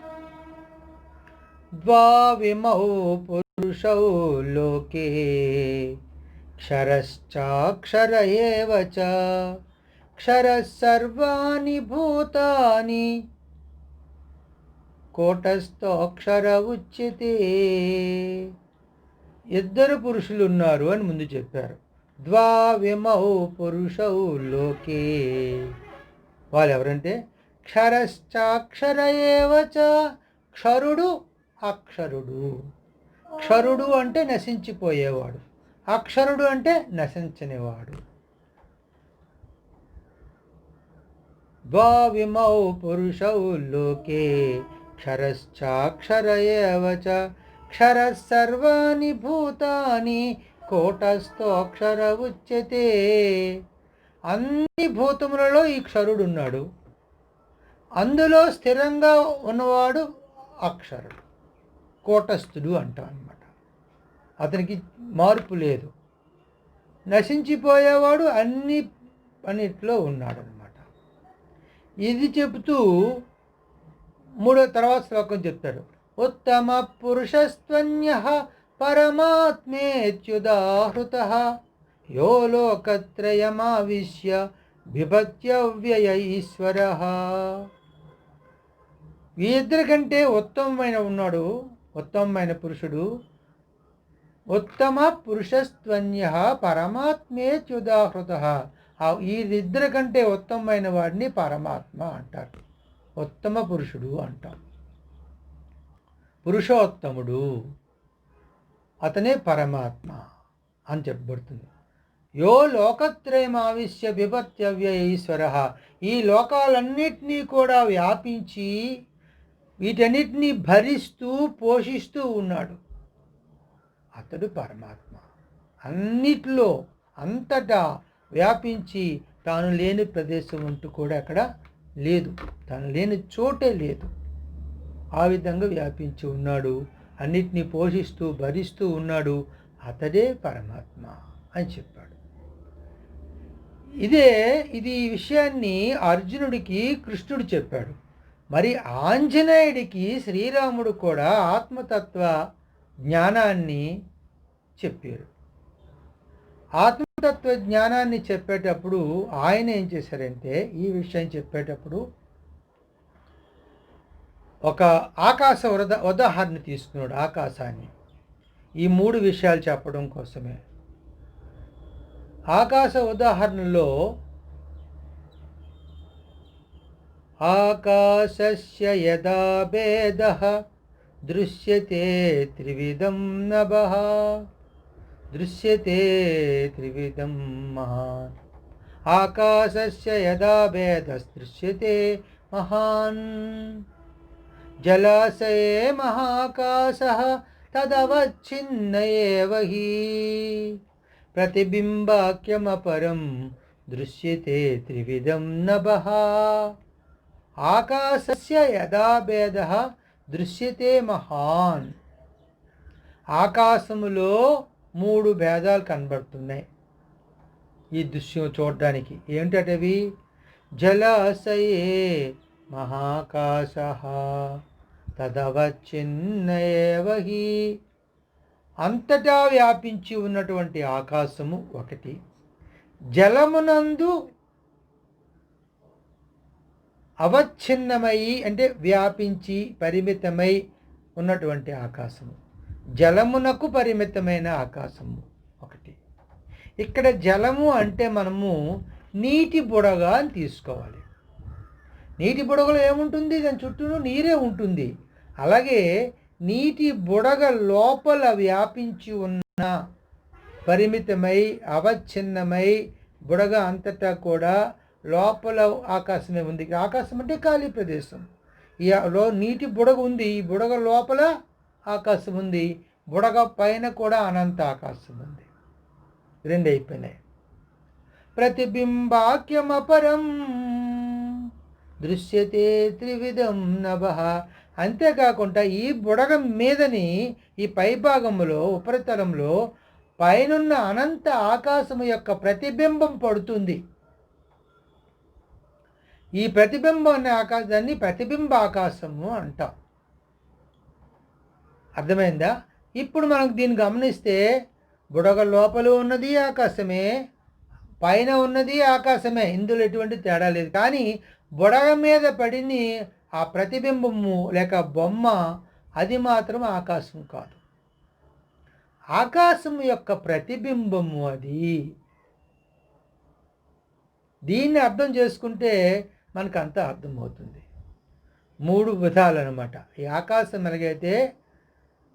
ద్వావిమౌ పురుషౌ లోకే క్షరశ్చాక్షర ఏవ చ క్షరః సర్వాణి భూతాని కూటస్థోక్షర ఉచ్యతే. ఇద్దరు పురుషులు ఉన్నారు అని ముందు చెప్పారు. ద్వావిమౌ పురుషౌ లోకే, వాళ్ళు ఎవరంటే క్షరశ్చాక్షర ఏవ చ, క్షరుడు అక్షరుడు. క్షరుడు అంటే నశించిపోయేవాడు, అక్షరుడు అంటే నశించనివాడు. ద్వావిమౌ పురుషౌ లోకే క్షరశ్చాక్షర ఏవ చ క్షరః సర్వాణి భూతాని కూటస్థోక్షర ఉచ్యతే. అన్ని భూతములలో ఈ క్షరుడు ఉన్నాడు, అందులో స్థిరంగా ఉన్నవాడు అక్షరుడు, కూటస్థుడు అంటాం అన్నమాట. అతనికి మార్పు లేదు. నశించిపోయేవాడు అన్నిట్లో ఉన్నాడు అనమాట. ఇది చెబుతూ తర్వాత శ్లోకం చెప్తాడు. ఉత్తమ పురుషస్త్వన్యః పరమాత్మేత్యుదాహృతః యో లోకత్రయమావిశ్య బిభత్యవ్యయ ఈశ్వరః. ఈ ఇద్దరి కంటే ఉత్తమమైన పురుషుడు. ఉత్తమ పురుషస్త్వన్యః పరమాత్మేత్యుదాహృతః, వీరిద్దరి కంటే ఉత్తమమైన వాడిని పరమాత్మ అంటారు. ఉత్తమ పురుషుడు అంటాం. పురుషోత్తముడు అతనే పరమాత్మ అని చెప్పబడుతుంది. యో లోకత్రయమావిశ్య బిభర్త్యవ్య ఈశ్వర, ఈ లోకాలన్నిటినీ కూడా వ్యాపించి వీటన్నిటినీ భరిస్తూ పోషిస్తూ ఉన్నాడు. అతడు పరమాత్మ. అన్నిట్లో అంతటా వ్యాపించి తాను లేని ప్రదేశం అంటూ కూడా అక్కడ లేదు, తాను లేని చోటే లేదు. ఆ విధంగా వ్యాపించి ఉన్నాడు, అన్నిటినీ పోషిస్తూ భరిస్తూ ఉన్నాడు. అతడే పరమాత్మ అని చెప్పాడు. ఇది ఈ విషయాన్ని అర్జునుడికి కృష్ణుడు చెప్పాడు. మరి ఆంజనేయుడికి శ్రీరాముడు కూడా ఆత్మతత్వ జ్ఞానాన్ని చెప్పారు. ఆత్మతత్వ జ్ఞానాన్ని చెప్పేటప్పుడు ఆయన ఏం చేశారంటే, ఈ విషయం చెప్పేటప్పుడు ఒక ఆకాశ ఉదాహరణ తీసుకున్నాడు. ఆకాశాన్ని ఈ 3 విషయాలు చెప్పడం కోసమే. ఆకాశ ఉదాహరణలో ఆకాశస్య యదా భేదః దృశ్యతే త్రివిధం నభః దృశ్యతే త్రివిధం మహాన్. ఆకాశస్య యదా భేదస్దృశ్యతే మహాన్ జలాశయే మహాకాశః తదవచ్ఛిన్న ఏవ హి ప్రతిబింబాఖ్యమపరం దృశ్యతే త్రివిధం నభః. ఆకాశస్య యదా భేదః దృశ్యతే మహాన్. ఆకాశములో 3 భేదాలు కనబడుతున్నాయి ఈ దృశ్యం చూడడానికి. ఏమిటవి? జలాశయే మహాకాశః తదవచ్ఛిన్న ఏవ హి, అంతటా వ్యాపించి ఉన్నటువంటి ఆకాశము ఒకటి. జలమునందు అవచ్ఛిన్నమై అంటే వ్యాపించి పరిమితమై ఉన్నటువంటి ఆకాశము. జలమునకు పరిమితమైన ఆకాశము ఒకటి. ఇక్కడ జలము అంటే మనము నీటి బుడగ అని తీసుకోవాలి. నీటి బుడగలో ఏముంటుంది? దాని చుట్టూ నీరే ఉంటుంది. అలాగే నీటి బుడగ లోపల వ్యాపించి ఉన్న పరిమితమై అవచ్ఛిన్నమై బుడగ అంతటా కూడా లోపల ఆకాశమే ఉంది. ఆకాశం అంటే ఖాళీ ప్రదేశం. నీటి బుడగ ఉంది, ఈ బుడగ లోపల ఆకాశం ఉంది, బుడగ పైన కూడా అనంత ఆకాశం ఉంది. 2 అయిపోయినాయి. ప్రతిబింబాఖ్యమపరం దృశ్యతే త్రివిధం నభః. అంతేకాకుండా ఈ బుడగ మీదని ఈ పైభాగంలో ఉపరితలంలో పైనున్న అనంత ఆకాశము యొక్క ప్రతిబింబం పడుతుంది. ఈ ప్రతిబింబం అనే ఆకాశాన్ని ప్రతిబింబ ఆకాశము అంటాం. అర్థమైందా? ఇప్పుడు మనకు దీన్ని గమనిస్తే బుడగ లోపల ఉన్నది ఆకాశమే, పైన ఉన్నది ఆకాశమే, ఇందులో ఎటువంటి తేడా లేదు. కానీ బుడగ మీద పడింది ఆ ప్రతిబింబము లేక బొమ్మ, అది మాత్రం ఆకాశం కాదు. ఆకాశం యొక్క ప్రతిబింబము అది. దీన్ని అర్థం చేసుకుంటే మనకు అంతా అర్థమవుతుంది. 3 విధాలు అన్నమాట. ఈ ఆకాశం ఎలాగైతే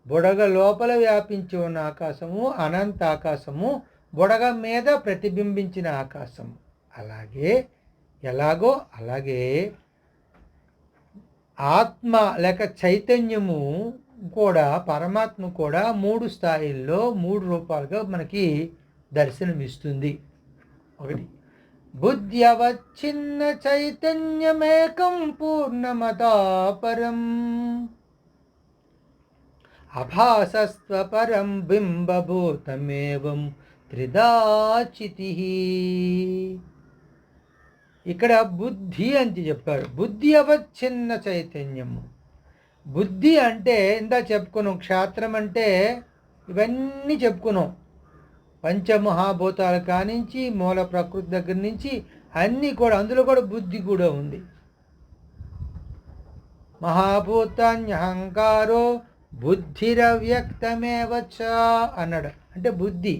బుడగ లోపల వ్యాపించి ఉన్న ఆకాశము, అనంత ఆకాశము, బుడగ మీద ప్రతిబింబించిన ఆకాశం, అలాగే ఆత్మ లేక చైతన్యము కూడా, పరమాత్మ కూడా 3 స్థాయిల్లో 3 రూపాలుగా మనకి దర్శనమిస్తుంది. 1 బుద్ధ్యవచ్ఛిన్న చైతన్యమేకం పూర్ణమతాపరం అభాసస్వపరం బింబభూతమేవం త్రిదాచితి. ఇక్కడ బుద్ధి అని చెప్పారు. బుద్ధి అవచ్ఛిన్న చైతన్యము. బుద్ధి అంటే ఇందా చెప్పుకున్నాం, క్షేత్రం అంటే ఇవన్నీ చెప్పుకున్నాం. పంచమహాభూతాల కానించి మూల ప్రకృతి దగ్గర నుంచి అన్నీ కూడా, అందులో కూడా బుద్ధి కూడా ఉంది. మహాభూతాన్యహంకారో బుద్ధిరవ్యక్తమేవచ్చ అన్నాడు. అంటే బుద్ధి.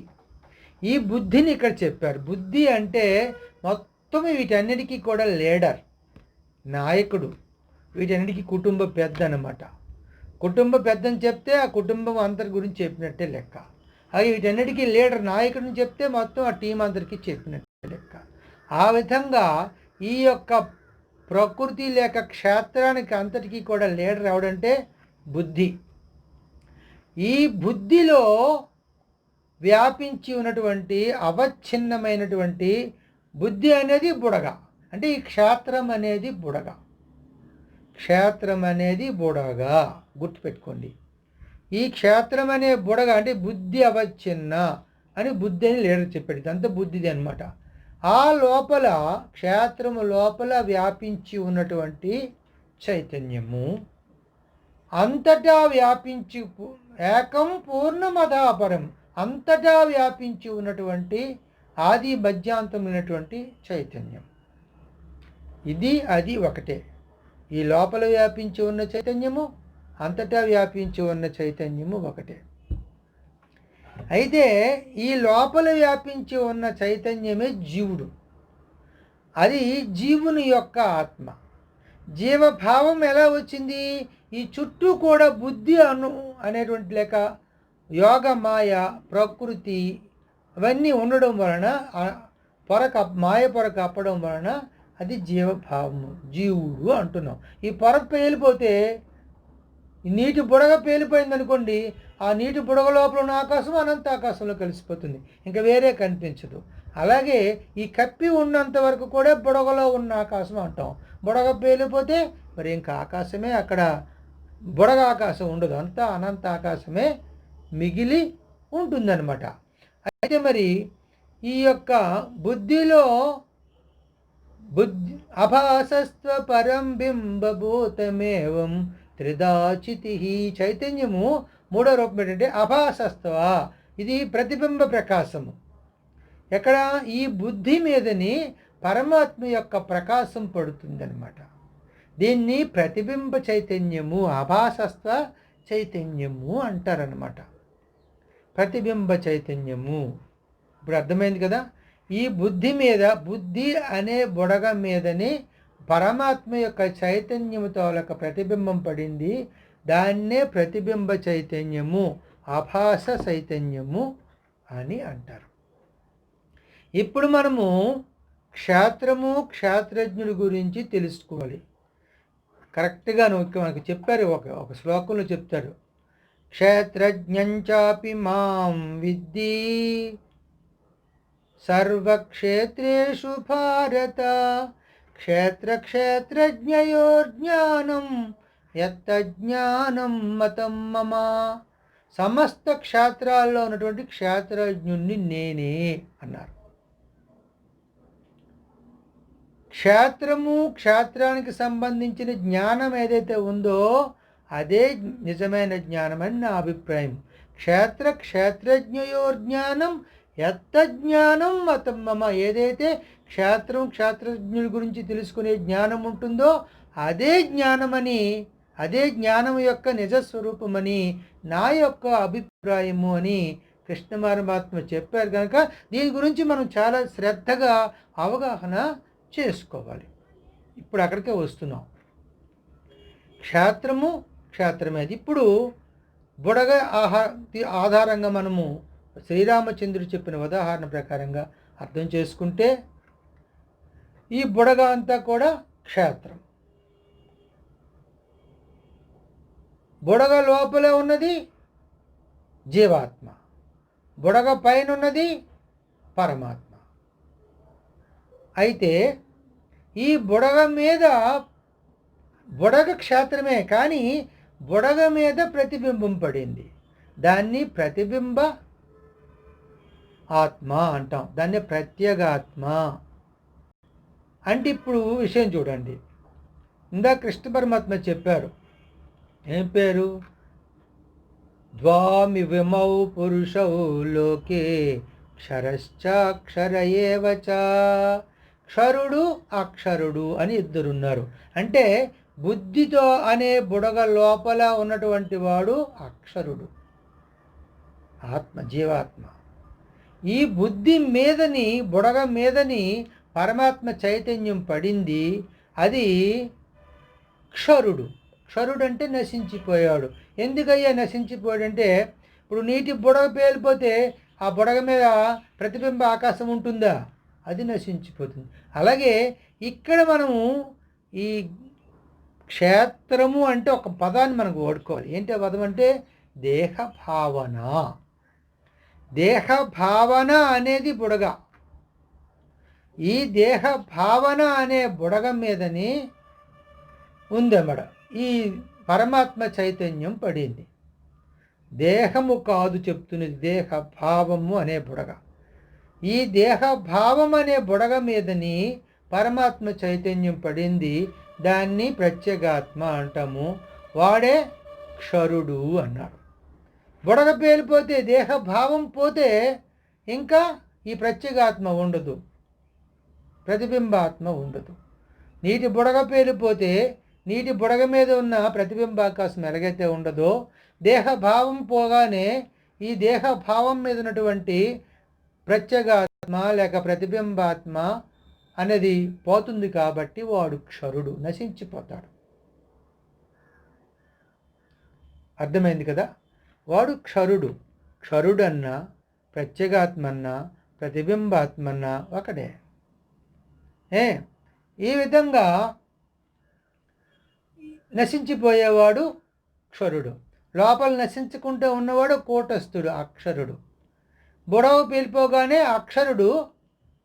ఈ బుద్ధిని ఇక్కడ చెప్పారు. బుద్ధి అంటే మొత్తం వీటన్నిటికీ కూడా లీడర్, నాయకుడు, వీటన్నిటికీ కుటుంబ పెద్ద అన్నమాట. కుటుంబ పెద్దని చెప్తే ఆ కుటుంబం అందరి గురించి చెప్పినట్టే లెక్క. అలాగే వీటన్నిటికీ లీడర్, నాయకుడిని చెప్తే మొత్తం ఆ టీం అందరికీ చెప్పినట్టే లెక్క. ఆ విధంగా ఈ యొక్క ప్రకృతి లేక క్షేత్రానికి అంతటికీ కూడా లీడర్ ఎవడంటే బుద్ధి. ఈ బుద్ధిలో వ్యాపించి ఉన్నటువంటి అవచ్ఛిన్నమైనటువంటి బుద్ధి అనేది బుడగ. అంటే ఈ క్షేత్రం అనేది బుడగ. క్షేత్రం అనేది బుడగ, గుర్తుపెట్టుకోండి. ఈ క్షేత్రం అనే బుడగ అంటే బుద్ధి అవచ్ఛిన్న అని బుద్ధి అని లీడర్ చెప్పాడు. ఇదంతా బుద్ధిది అనమాట. ఆ లోపల, క్షేత్రము లోపల వ్యాపించి ఉన్నటువంటి చైతన్యము అంతటా వ్యాపించి, ఏకం పూర్ణమదాపరం, అంతటా వ్యాపించి ఉన్నటువంటి ఆది మధ్యాంతమైనటువంటి చైతన్యం. ఇది అది ఒకటే. ఈ లోపల వ్యాపించి ఉన్న చైతన్యము, అంతటా వ్యాపించి ఉన్న చైతన్యము ఒకటే. అయితే ఈ లోపల వ్యాపించి ఉన్న చైతన్యమే జీవుడు. అది జీవుని యొక్క ఆత్మ. జీవభావం ఎలా వచ్చింది? ఈ చుట్టూ కూడా బుద్ధి అనేటువంటి లేక యోగ, మాయ, ప్రకృతి అవన్నీ ఉండడం వలన, మాయ పొర కప్పడం వలన అది జీవభావము, జీవుడు అంటున్నాం. ఈ పొర పేలిపోతే, ఈ నీటి బుడగ పేలిపోయింది అనుకోండి, ఆ నీటి బుడగ లోపల ఉన్న ఆకాశం అనంత ఆకాశంలో కలిసిపోతుంది, ఇంకా వేరే కనిపించదు. అలాగే ఈ కప్పి ఉన్నంత వరకు కూడా బుడగలో ఉన్న ఆకాశం అంటాం. బుడగ పేలిపోతే మరి ఇంకా ఆకాశమే, అక్కడ బుడగ ఆకాశం ఉండదు, అంతా అనంత ఆకాశమే మిగిలి ఉంటుందన్నమాట. అయితే మరి ఈ యొక్క బుద్ధిలో బుద్ధి అభాసస్త్వ పరం బింబభూతమేవం త్రిదాచితి. చైతన్యము మూడో రూపం ఏంటంటే అభాసస్త్వ. ఇది ప్రతిబింబ ప్రకాశము. ఎక్కడ? ఈ బుద్ధి మీదని పరమాత్మ యొక్క ప్రకాశం పడుతుందన్నమాట. దీన్ని ప్రతిబింబ చైతన్యము, అభాసస్త్వ చైతన్యము అంటారనమాట. ప్రతిబింబ చైతన్యము. ఇప్పుడు అర్థమైంది కదా? ఈ బుద్ధి మీద, బుద్ధి అనే బుడగ మీదని పరమాత్మ యొక్క చైతన్యము తాలూక ప్రతిబింబం పడింది. దాన్నే ప్రతిబింబ చైతన్యము, ఆభాస చైతన్యము అని అంటారు. ఇప్పుడు మనము క్షేత్రము, క్షేత్రజ్ఞుడి గురించి తెలుసుకోవాలి. కరెక్ట్గా మనకు చెప్పారు, ఒక శ్లోకంలో చెప్తారు. క్షేత్రజ్ఞంచాపి మాం విద్ధి సర్వక్షేత్రేషు భారత క్షేత్రజ్ఞయోర్జ్ఞానం యత్తజ్ఞానం మతం మమ. సమస్త క్షేత్రాల్లో ఉన్నటువంటి క్షేత్రజ్ఞుణ్ణి నేనే అన్నారు. క్షేత్రము, క్షేత్రానికి సంబంధించిన జ్ఞానం ఏదైతే ఉందో అదే నిజమైన జ్ఞానం అని నా అభిప్రాయం. క్షేత్రజ్ఞయోర్జ్ఞానం యత్తజ్ఞానం మతం మమ. ఏదైతే క్షేత్రం, క్షేత్రజ్ఞుల గురించి తెలుసుకునే జ్ఞానం ఉంటుందో అదే జ్ఞానమని, అదే జ్ఞానం యొక్క నిజస్వరూపమని నా యొక్క అభిప్రాయము అని కృష్ణ పరమాత్మ చెప్పారు. కనుక దీని గురించి మనం చాలా శ్రద్ధగా అవగాహన చేసుకోవాలి. ఇప్పుడు అక్కడికే వస్తున్నాం. క్షేత్రము క్షేత్రమేది. ఇప్పుడు బుడగ ఆధారంగా మనము శ్రీరామచంద్రుడు చెప్పిన ఉదాహరణ ప్రకారంగా అర్థం చేసుకుంటే ఈ బుడగ అంతా కూడా క్షేత్రం. బుడగ లోపలే ఉన్నది జీవాత్మ, బుడగ పైన ఉన్నది పరమాత్మ. అయితే ఈ బుడగ మీద, బుడగ క్షేత్రమే కానీ బుడగ మీద ప్రతిబింబం పడింది. దాన్ని ప్రతిబింబ ఆత్మ అంటాం, దాన్ని ప్రత్యేగాత్మ అంటే. ఇప్పుడు విషయం చూడండి, ఇందా కృష్ణ పరమాత్మ చెప్పారు, ఏం పేరు? ద్వామిమౌ పురుషౌ లోకే క్షరశ్చాక్షర ఏవచ. క్షరుడు అక్షరుడు అని ఇద్దరున్నారు. అంటే బుద్ధితో అనే బుడగ లోపల ఉన్నటువంటి వాడు అక్షరుడు, ఆత్మ, జీవాత్మ. ఈ బుద్ధి మీదని బుడగ మీదని పరమాత్మ చైతన్యం పడింది. అది క్షరుడు. క్షరుడు అంటే నశించిపోయాడు. ఎందుకయ్యా నశించిపోయాడంటే, ఇప్పుడు నీటి బుడగ పేలిపోతే ఆ బుడగ మీద ప్రతిబింబ ఆకాశం ఉంటుందా? అది నశించిపోతుంది. అలాగే ఇక్కడ మనము ఈ క్షేత్రము అంటే ఒక పదాన్ని మనకు వాడుకోవాలి. ఏంటి ఆ పదం అంటే దేహ భావన. దేహ భావన అనేది బుడగ. ఈ దేహ భావన అనే బుడగ మీదని ఉందన్నమాట ఈ పరమాత్మ చైతన్యం పడింది. దేహము కాదు చెప్తున్నది, దేహ భావము అనే బుడగ. ఈ దేహ భావం అనే బుడగ మీదని పరమాత్మ చైతన్యం పడింది. దాన్ని ప్రత్యేగాత్మ అంటాము. వాడే క్షరుడు అన్నాడు. బుడగ పేలిపోతే దేహ భావం పోతే ఇంకా ఈ ప్రత్యేగాత్మ ఉండదు, ప్రతిబింబాత్మ ఉండదు. నీటి బుడగ పేలిపోతే నీటి బుడగ మీద ఉన్న ప్రతిబింబాకాశం ఎలాగైతే ఉండదో, దేహ భావం పోగానే ఈ దేహ భావం మీద ఉన్నటువంటి ప్రత్యేగాత్మ లేక ప్రతిబింబాత్మ అనేది పోతుంది. కాబట్టి వాడు క్షరుడు, నశించిపోతాడు. అర్థమైంది కదా? వాడు క్షరుడు. క్షరుడన్నా ప్రత్యేగాత్మన్నా ప్రతిబింబాత్మన్నా ఒకడే. ఈ విధంగా నశించిపోయేవాడు క్షరుడు. లోపల నశించుకుంటూ ఉన్నవాడు కూటస్థుడు, అక్షరుడు. బుడవ పేలిపోగానే అక్షరుడు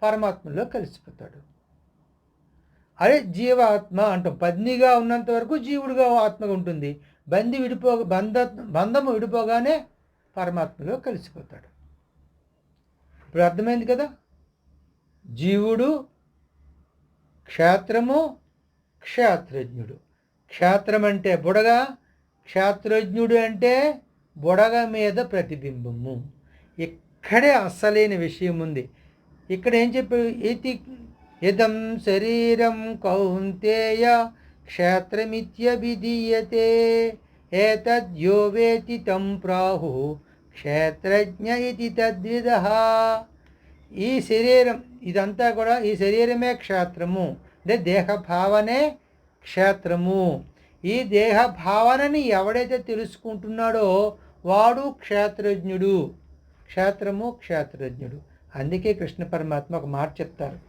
పరమాత్మలో కలిసిపోతాడు. అదే జీవాత్మ అంటాం. బందీగా ఉన్నంత వరకు జీవుడుగా ఆత్మగా ఉంటుంది. బంధము విడిపోగానే పరమాత్మలో కలిసిపోతాడు. ఇప్పుడు అర్థమైంది కదా? జీవుడు, క్షేత్రము, క్షేత్రజ్ఞుడు. క్షేత్రం అంటే బుడగ, క్షేత్రజ్ఞుడు అంటే బుడగ మీద ప్రతిబింబము. ఇక్కడే అస్సలైన విషయం ఉంది. ఇక్కడ ఏం చెప్పారు? ఇదం శరీరం కౌంతేయ క్షేత్రమిత్యభిధీయతే ఏతద్యో వేతి తం ప్రాహు క్షేత్రజ్ఞ ఇది తద్విదః. ఈ శరీరం, ఇదంతా కూడా ఈ శరీరమే క్షేత్రము. అంటే దేహ భావనే క్షేత్రము. ఈ దేహ భావనని ఎవడైతే తెలుసుకుంటున్నాడో వాడు క్షేత్రజ్ఞుడు. క్షేత్రము క్షేత్రజ్ఞుడు. అందుకే కృష్ణ పరమాత్మ ఒక మాట చెప్తారు.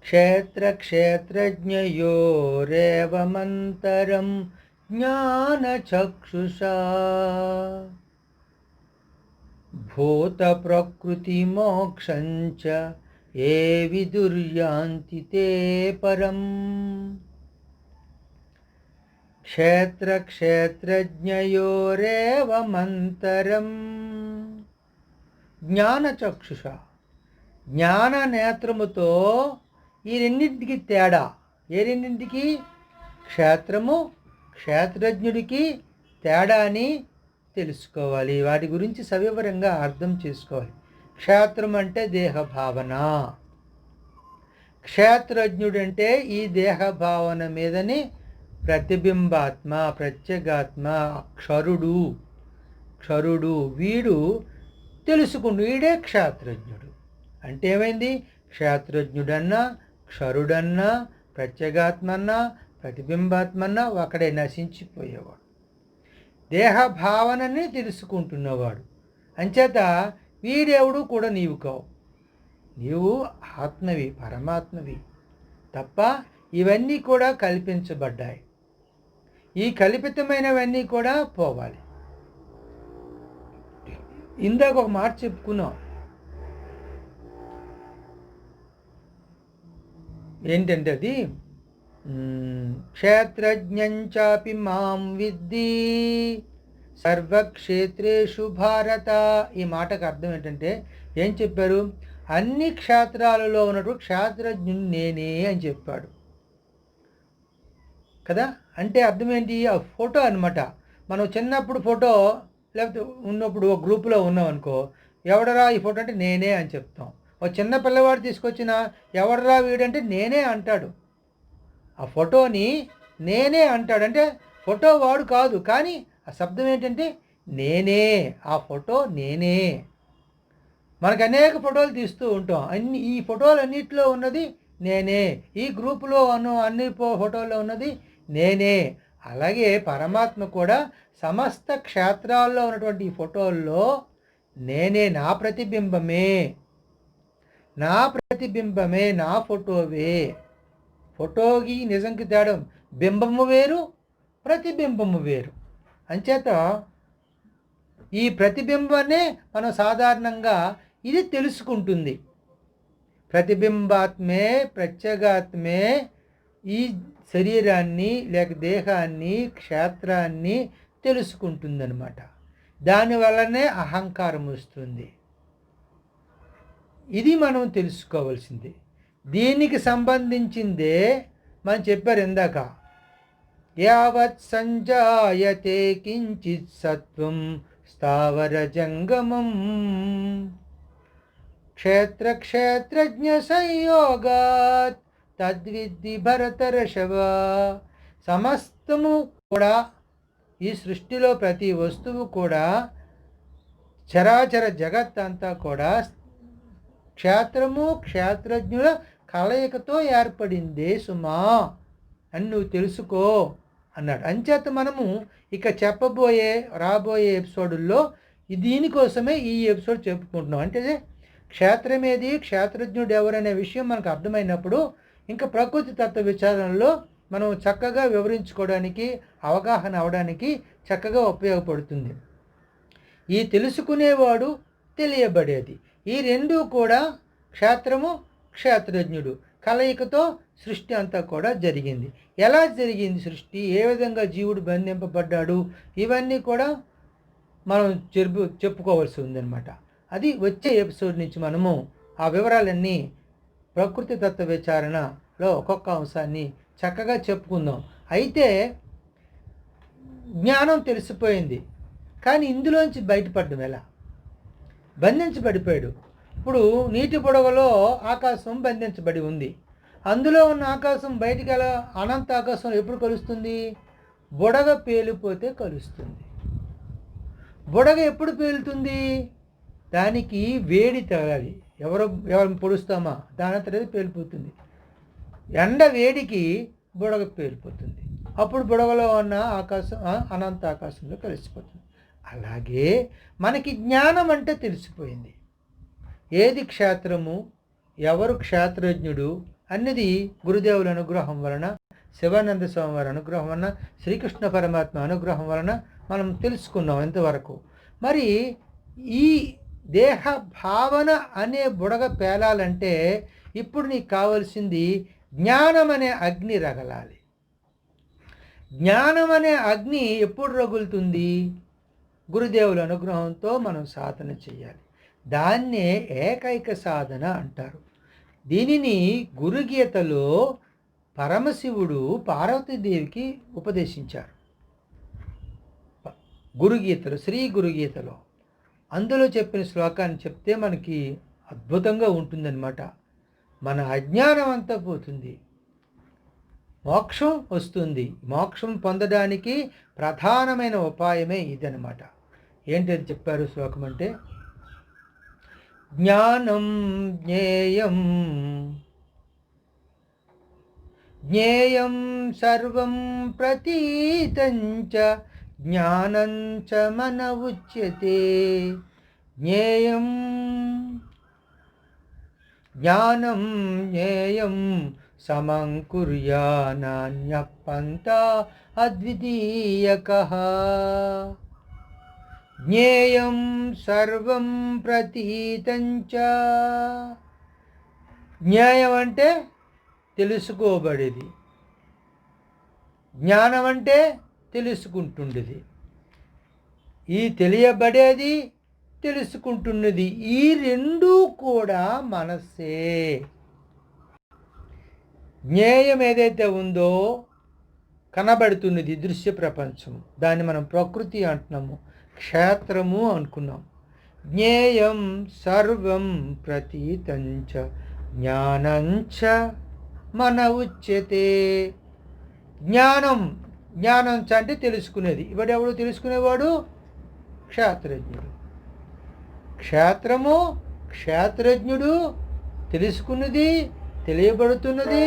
క్షేత్రక్షేత్రజ్ఞయోరేవమంతరం జ్ఞానచక్షుషా భూతప్రకృతిమోక్షంచ ఏ విదుర్యాంతి తే పరం. క్షేత్రక్షేత్రజ్ఞయోరేవమంతరం జ్ఞానచక్షుష. జ్ఞాన నేత్రముతో ఈ రెండింటికి తేడా. ఏ రెండింటికి? క్షేత్రము క్షేత్రజ్ఞుడికి తేడాని తెలుసుకోవాలి. వాటి గురించి సవివరంగా అర్థం చేసుకోవాలి. క్షేత్రం అంటే దేహ భావన, క్షేత్రజ్ఞుడంటే ఈ దేహ భావన మీదని ప్రతిబింబాత్మ, ప్రత్యేగాత్మ, క్షరుడు. క్షరుడు వీడు తెలుసుకుండు, వీడే క్షేత్రజ్ఞుడు. అంటే ఏమైంది? క్షేత్రజ్ఞుడన్నా క్షరుడన్నా ప్రత్యేగాత్మన్నా ప్రతిబింబాత్మన్నా ఒకడే, నశించిపోయేవాడు. దేహ భావనని తెలుసుకుంటున్నవాడు. అంచేత వీడెవడు కూడా నీవు కావు. నీవు ఆత్మవి, పరమాత్మవి తప్ప ఇవన్నీ కూడా కల్పించబడ్డాయి. ఈ కల్పితమైనవన్నీ కూడా పోవాలి. ఇందాక ఒక మాట చెప్పుకున్నాం. ఏంటంటే అది క్షేత్రజ్ఞంచాపి మాం విద్ధి సర్వక్షేత్రేషు భారత. ఈ మాటకు అర్థం ఏంటంటే ఏం చెప్పారు? అన్ని క్షేత్రాలలో ఉన్నట్టు క్షేత్రజ్ఞుని నేనే అని చెప్పాడు కదా. అంటే అర్థం ఏంటి? ఆ ఫోటో అనమాట. మనం చిన్నప్పుడు ఫోటో లేకపోతే ఉన్నప్పుడు ఒక గ్రూపులో ఉన్నాం అనుకో, ఎవడరా ఈ ఫోటో అంటే నేనే అని చెప్తాం. ఒక చిన్న పిల్లవాడు తీసుకొచ్చిన ఎవడరా వీడంటే నేనే అంటాడు. ఆ ఫోటోని నేనే అంటాడు. అంటే ఫోటో వాడు కాదు, కానీ ఆ శబ్దం ఏంటంటే నేనే, ఆ ఫోటో నేనే. మనకు అనేక ఫోటోలు తీస్తూ ఉంటాం. ఈ ఫోటోలన్నిటిలో ఉన్నది నేనే. ఈ గ్రూపులో ఉన్న అన్ని ఫోటోల్లో ఉన్నది నేనే. అలాగే పరమాత్మ కూడా సమస్త క్షేత్రాల్లో ఉన్నటువంటి ఈ ఫోటోల్లో నేనే, నా ప్రతిబింబమే, నా ప్రతిబింబమే, నా ఫోటోవే. ఫోటోకి నిజంకి తేడా, బింబము వేరు, ప్రతిబింబము వేరు. అంచేత ఈ ప్రతిబింబాన్నే మనం సాధారణంగా ఇది తెలుసుకుంటుంది. ప్రతిబింబాత్మే, ప్రత్యేగాత్మే ఈ శరీరాన్ని లేక దేహాన్ని, క్షేత్రాన్ని తెలుసుకుంటుందన్నమాట. దానివల్లనే అహంకారం వస్తుంది. ఇది మనం తెలుసుకోవాల్సింది. దీనికి సంబంధించిందే మనం చెప్పారు ఇందాక, యావత్ సంజాయతే కించిత్ సత్వం స్థావర జంగమం క్షేత్ర క్షేత్రజ్ఞ సంయోగాత్ తద్విద్ధి భరతర్షభ. సమస్తము కూడా, ఈ సృష్టిలో ప్రతి వస్తువు కూడా, చరాచర జగత్ అంతా కూడా క్షేత్రము క్షేత్రజ్ఞుల కలయికతో ఏర్పడిందే సుమా అని నువ్వు తెలుసుకో అన్నాడు. అంచేత మనము ఇక రాబోయే ఎపిసోడుల్లో దీనికోసమే ఈ ఎపిసోడ్ చెప్పుకుంటున్నాం. అంటే క్షేత్రమేది, క్షేత్రజ్ఞుడు ఎవరనే విషయం మనకు అర్థమైనప్పుడు ఇంకా ప్రకృతి తత్వ విచారణలో మనం చక్కగా వివరించుకోవడానికి, అవగాహన అవడానికి చక్కగా ఉపయోగపడుతుంది. ఈ తెలుసుకునేవాడు, తెలియబడేది, ఈ రెండూ కూడా క్షేత్రము క్షేత్రజ్ఞుడు కలయికతో సృష్టి అంతా కూడా జరిగింది. ఎలా జరిగింది సృష్టి, ఏ విధంగా జీవుడు బంధింపబడ్డాడు, ఇవన్నీ కూడా మనం చెప్పుకోవాల్సి ఉందన్నమాట. అది వచ్చే ఎపిసోడ్ నుంచి మనము ఆ వివరాలన్నీ ప్రకృతి తత్వ విచారణలో ఒక్కొక్క అంశాన్ని చక్కగా చెప్పుకుందాం. అయితే జ్ఞానం తెలిసిపోయింది, కానీ ఇందులోంచి బయటపడడం ఎలా? బంధించబడిపోయాడు. ఇప్పుడు నీటి బుడగలో ఆకాశం బంధించబడి ఉంది. అందులో ఉన్న ఆకాశం బయటికి ఎలా? అనంత ఆకాశం ఎప్పుడు కలుస్తుంది? బుడగ పేలిపోతే కలుస్తుంది. బుడగ ఎప్పుడు పేలుతుంది? దానికి వేడి తగలాలి. ఎవరు పొడుస్తామా దానంతట పేలిపోతుంది. ఎండ వేడికి బుడగ పేలిపోతుంది. అప్పుడు బుడగలో ఉన్న ఆకాశం అనంత ఆకాశంలో కలిసిపోతుంది. అలాగే మనకి జ్ఞానం అంటే తెలిసిపోయింది. ఏది క్షేత్రము, ఎవరు క్షేత్రజ్ఞుడు అన్నది గురుదేవుల అనుగ్రహం వలన, శివానంద స్వామి వారి అనుగ్రహం వలన, శ్రీకృష్ణ పరమాత్మ అనుగ్రహం వలన మనం తెలుసుకున్నాం ఇంతవరకు. మరి ఈ దేహ భావన అనే బుడగ పేలాలంటే ఇప్పుడు నీకు కావలసింది జ్ఞానం అనే అగ్ని రగలాలి. జ్ఞానం అనే అగ్ని ఎప్పుడు రగులుతుంది? గురుదేవుల అనుగ్రహంతో మనం సాధన చేయాలి. దాన్నే ఏకైక సాధన అంటారు. దీనిని గురుగీతలో పరమశివుడు పార్వతీదేవికి ఉపదేశించారు. గురుగీతలో, శ్రీ గురుగీతలో అందులో చెప్పిన శ్లోకాన్ని చెప్తే మనకి అద్భుతంగా ఉంటుందన్నమాట. మన అజ్ఞానం అంతా పోతుంది, మోక్షం వస్తుంది. మోక్షం పొందడానికి ప్రధానమైన ఉపాయమే ఇదనమాట. ఏంటది చెప్పారు శ్లోకం అంటే, జ్ఞానం జ్ఞేయం జ్ఞేయం సర్వం ప్రతీతంచ జ్ఞానం చ మన ఉచ్యతే. జ్ఞేయం జ్ఞానం జ్ఞేయం సమం కుర్యానాన్యః పంథా అద్వితీయకః. జ్ఞేయం సర్వం ప్రతీతంచ. జ్ఞేయం అంటే తెలుసుకోబడేది, జ్ఞానం అంటే తెలుసుకుంటుండేది. ఈ తెలియబడేది, తెలుసుకుంటున్నది, ఈ రెండూ కూడా మనస్సే. జ్ఞేయం ఏదైతే ఉందో కనబడుతున్నది దృశ్య ప్రపంచం, దాన్ని మనం ప్రకృతి అంటున్నాము, క్షేత్రము అనుకున్నాం. జ్ఞేయం సర్వం ప్రతీతంచ జ్ఞానంచ మన ఉచ్యతే. జ్ఞానం జ్ఞానం అంటే తెలుసుకునేది. ఎవడు తెలుసుకునేవాడు? క్షేత్రజ్ఞుడు. క్షేత్రము క్షేత్రజ్ఞుడు, తెలుసుకున్నది తెలియబడుతున్నది,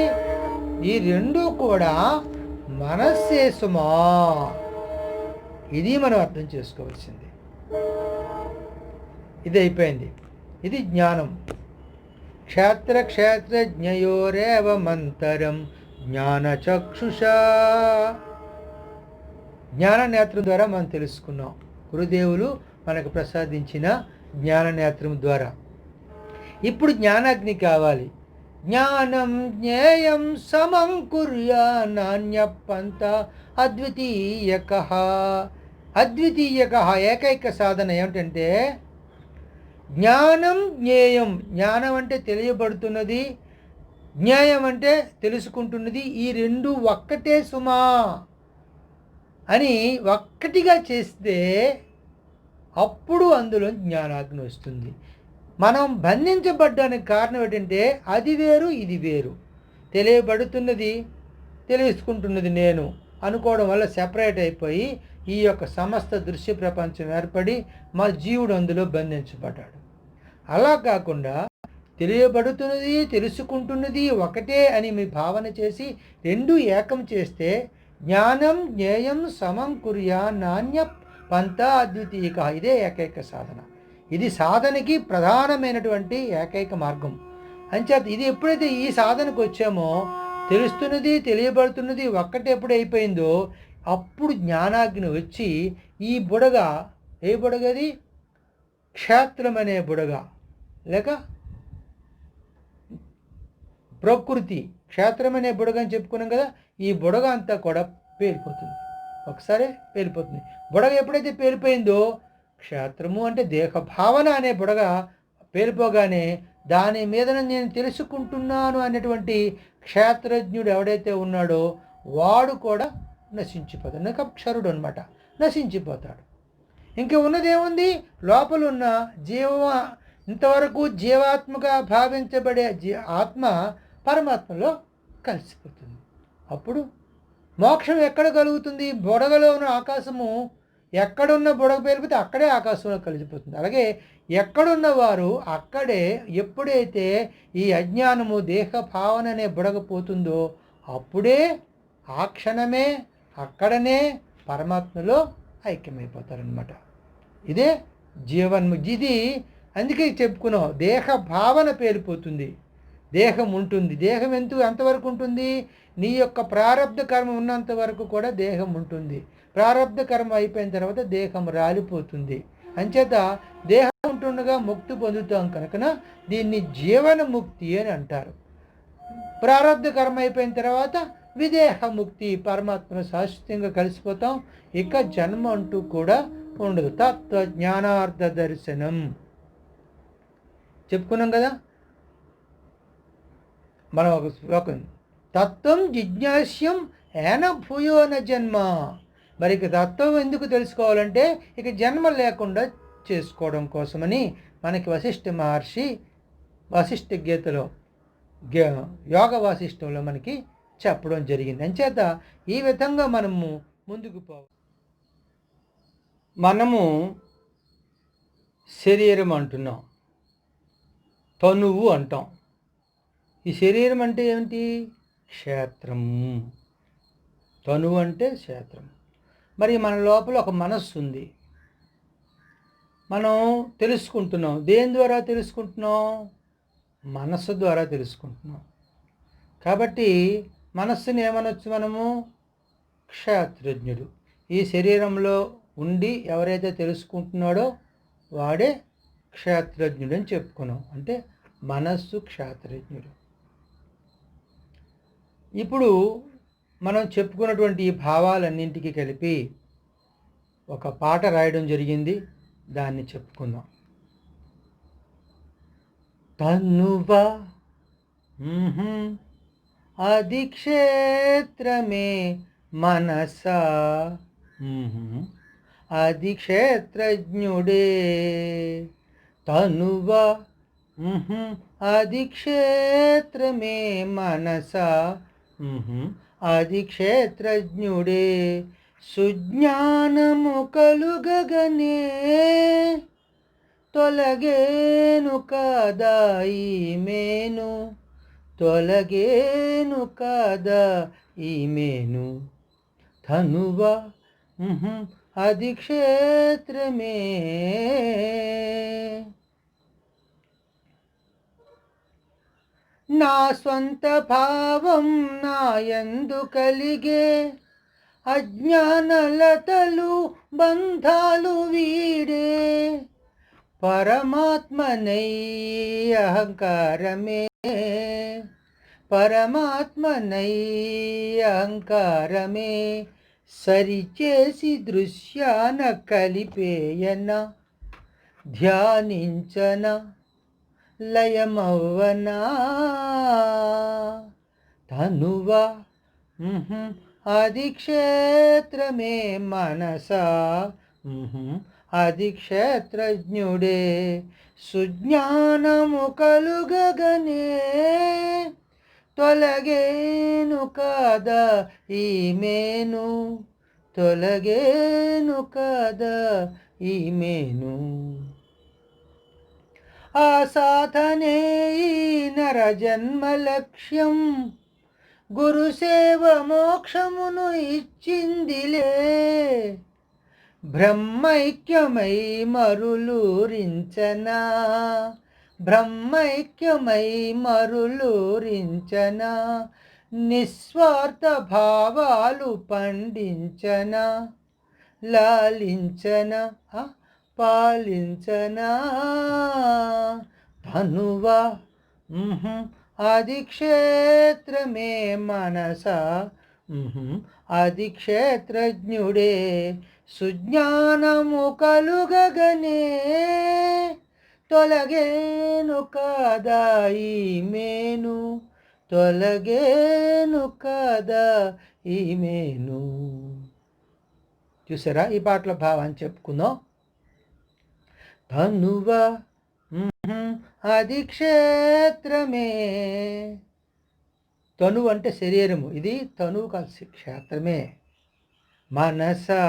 ఈ రెండు కూడా మనస్సే సుమా. ఇది మనం అర్థం చేసుకోవాల్సింది. ఇది అయిపోయింది. ఇది జ్ఞానం. క్షేత్ర క్షేత్రజ్ఞయోరేవ మంతరం జ్ఞానచక్షుషా. జ్ఞాననేత్రం ద్వారా మనం తెలుసుకున్నాం. గురుదేవులు మనకు ప్రసాదించిన జ్ఞాననేత్రం ద్వారా. ఇప్పుడు జ్ఞానాగ్ని కావాలి. జ్ఞానం జ్ఞేయం సమం కుర్యా నాణ్య పంత అద్వితీయక. అద్వితీయక ఏకైక సాధన ఏమిటంటే జ్ఞానం జ్ఞేయం. జ్ఞానం అంటే తెలియబడుతున్నది, జ్ఞేయం అంటే తెలుసుకుంటున్నది. ఈ రెండు ఒక్కటే సుమా అని ఒక్కటిగా చేస్తే అప్పుడు అందులో జ్ఞానాగ్ని వస్తుంది. మనం బంధించబడ్డానికి కారణం ఏంటంటే అది వేరు ఇది వేరు. తెలియబడుతున్నది తెలుసుకుంటున్నది నేను అనుకోవడం వల్ల సెపరేట్ అయిపోయి ఈ యొక్క సమస్త దృశ్య ప్రపంచం ఏర్పడి మా జీవుడు అందులో బంధించబడ్డాడు. అలా కాకుండా తెలియబడుతున్నది తెలుసుకుంటున్నది ఒకటే అని మీ భావన చేసి రెండు ఏకం చేస్తే జ్ఞానం జ్ఞేయం సమం కుర్యా నాణ్య పంత అద్వితీయక. ఇదే ఏకైక సాధన. ఇది సాధనకి ప్రధానమైనటువంటి ఏకైక మార్గం. అంచేత ఇది ఎప్పుడైతే ఈ సాధనకు వచ్చామో తెలుస్తున్నది తెలియబడుతున్నది ఒక్కటే ఎప్పుడు అయిపోయిందో అప్పుడు జ్ఞానాగ్ని వచ్చి ఈ బుడగ, ఏ బుడగది? క్షేత్రం అనే బుడగ లేక ప్రకృతి. క్షేత్రం అనే బుడగ అని చెప్పుకున్నాం కదా. ఈ బుడగ అంతా కూడా పేలిపోతుంది. ఒకసారి పేలిపోతుంది. బుడగ ఎప్పుడైతే పేలిపోయిందో క్షేత్రము అంటే దేహ భావన అనే బుడగ పేలిపోగానే దాని మీద నేను తెలుసుకుంటున్నాను అనేటువంటి క్షేత్రజ్ఞుడు ఎవడైతే ఉన్నాడో వాడు కూడా నశించిపోతాడు. నిరక్షరుడు అనమాట, నశించిపోతాడు. ఇంకా ఉన్నదేముంది? లోపల ఉన్న ఇంతవరకు జీవాత్మగా భావించబడే ఆత్మ పరమాత్మలో కలిసిపోతుంది. అప్పుడు మోక్షం ఎక్కడ కలుగుతుంది? బుడగలో ఉన్న ఆకాశము ఎక్కడున్న బుడగ పేలిపోతే అక్కడే ఆకాశంలో కలిసిపోతుంది. అలాగే ఎక్కడున్న వారు అక్కడే ఎప్పుడైతే ఈ అజ్ఞానము దేహ భావన అనే బుడగ పోతుందో అప్పుడే ఆ క్షణమే అక్కడనే పరమాత్మలో ఐక్యమైపోతారనమాట. ఇదే ఇది అందుకే చెప్పుకున్నాం. దేహ భావన పేలిపోతుంది, దేహం ఉంటుంది. దేహం ఎంతవరకు ఉంటుంది? నీ యొక్క ప్రారబ్ధ కర్మ ఉన్నంత వరకు కూడా దేహం ఉంటుంది. ప్రారబ్ధ కర్మ అయిపోయిన తర్వాత దేహం రాలిపోతుంది. అంచేత దేహం ఉంటుండగా ముక్తి పొందుతాం కనుక దీన్ని జీవన ముక్తి అని అంటారు. ప్రారబ్ధ కర్మ అయిపోయిన తర్వాత విదేహ ముక్తి, పరమాత్మను శాశ్వతంగా కలిసిపోతాం. ఇక జన్మ అంటూ కూడా ఉండదు. తత్వ జ్ఞానార్థ దర్శనం చెప్పుకున్నాం కదా. మనం ఒక శ్లోకం, తత్వం జిజ్ఞాస్యం ఏన భూయోన జన్మ. మరి ఇక తత్వం ఎందుకు తెలుసుకోవాలంటే ఇక జన్మ లేకుండా చేసుకోవడం కోసమని మనకి వశిష్ఠ మహర్షి వశిష్ఠ గీతలో యోగ వాసిష్టంలో మనకి చెప్పడం జరిగింది. అంచేత ఈ విధంగా మనము ముందుకు మనము శరీరం అంటున్నాం, తనువు అంటాం. ఈ శరీరం అంటే ఏమిటి? క్షేత్రము. తనువు అంటే క్షేత్రం. మరి మన లోపల ఒక మనస్సు ఉంది. మనం తెలుసుకుంటున్నాం. దేని ద్వారా తెలుసుకుంటున్నాం? మనస్సు ద్వారా తెలుసుకుంటున్నాం. కాబట్టి మనస్సుని ఏమనొచ్చు మనము? క్షేత్రజ్ఞుడు. ఈ శరీరంలో ఉండి ఎవరైతే తెలుసుకుంటున్నాడో వాడే క్షేత్రజ్ఞుడు అని చెప్పుకున్నాం. అంటే మనస్సు క్షేత్రజ్ఞుడు. ఇప్పుడు మనం చెప్పుకున్నటువంటి ఈ భావాలన్నింటికి కలిపి ఒక పాట రాయడం జరిగింది. దాన్ని చెప్పుకుందాం. తన్నువా అది క్షేత్రమే మనసా అది క్షేత్రజ్ఞుడే తనువా అధిక్షేత్రమే మనసా అధిక్షేత్రజ్ఞుడే సుజ్ఞానము కలుగగనే తొలగేను కదా ఈమెను తొలగేను కదా ఈమెను తనువా అధిక్షేత్రమే. నా స్వంత భావం నాయందు కలిగే అజ్ఞానలతలు బంధాలు వీడే పరమాత్మనై అహంకారమే పరమాత్మనై అహంకారమే సరిచేసి దృశ్యాన కలిపేయన ధ్యానించన లయమవ్వనా తనువా అధిక్షేత్రమే మనసా అధిక్షేత్రజ్ఞుడే సుజ్ఞానము కలుగగనే తొలగేను కదా ఈమెను తొలగేను కదా ఈమెను. ఆ సాధనే ఈ నరజన్మ లక్ష్యం గురుసేవ మోక్షమును ఇచ్చిందిలే బ్రహ్మైక్యమై మరులూరించనా బ్రహ్మైక్యమై మరులూరించనా నిస్వార్థ భావాలు పండించనా లాలించనా పాలించనా తనువా అధిక్షేత్రమే మనసా అధిక్షేత్రజ్ఞుడే సుజ్ఞానము కలుగగనే తొలగేను కదా ఈమెను తొలగేను కదా ఈమెను. చూసారా, ఈ పాటలో భావాన్ని చెప్పుకుందాం. తనువా అధిక్షేత్రమే. తనువు అంటే శరీరము, ఇది తనువు కాదు క్షేత్రమే. మనసా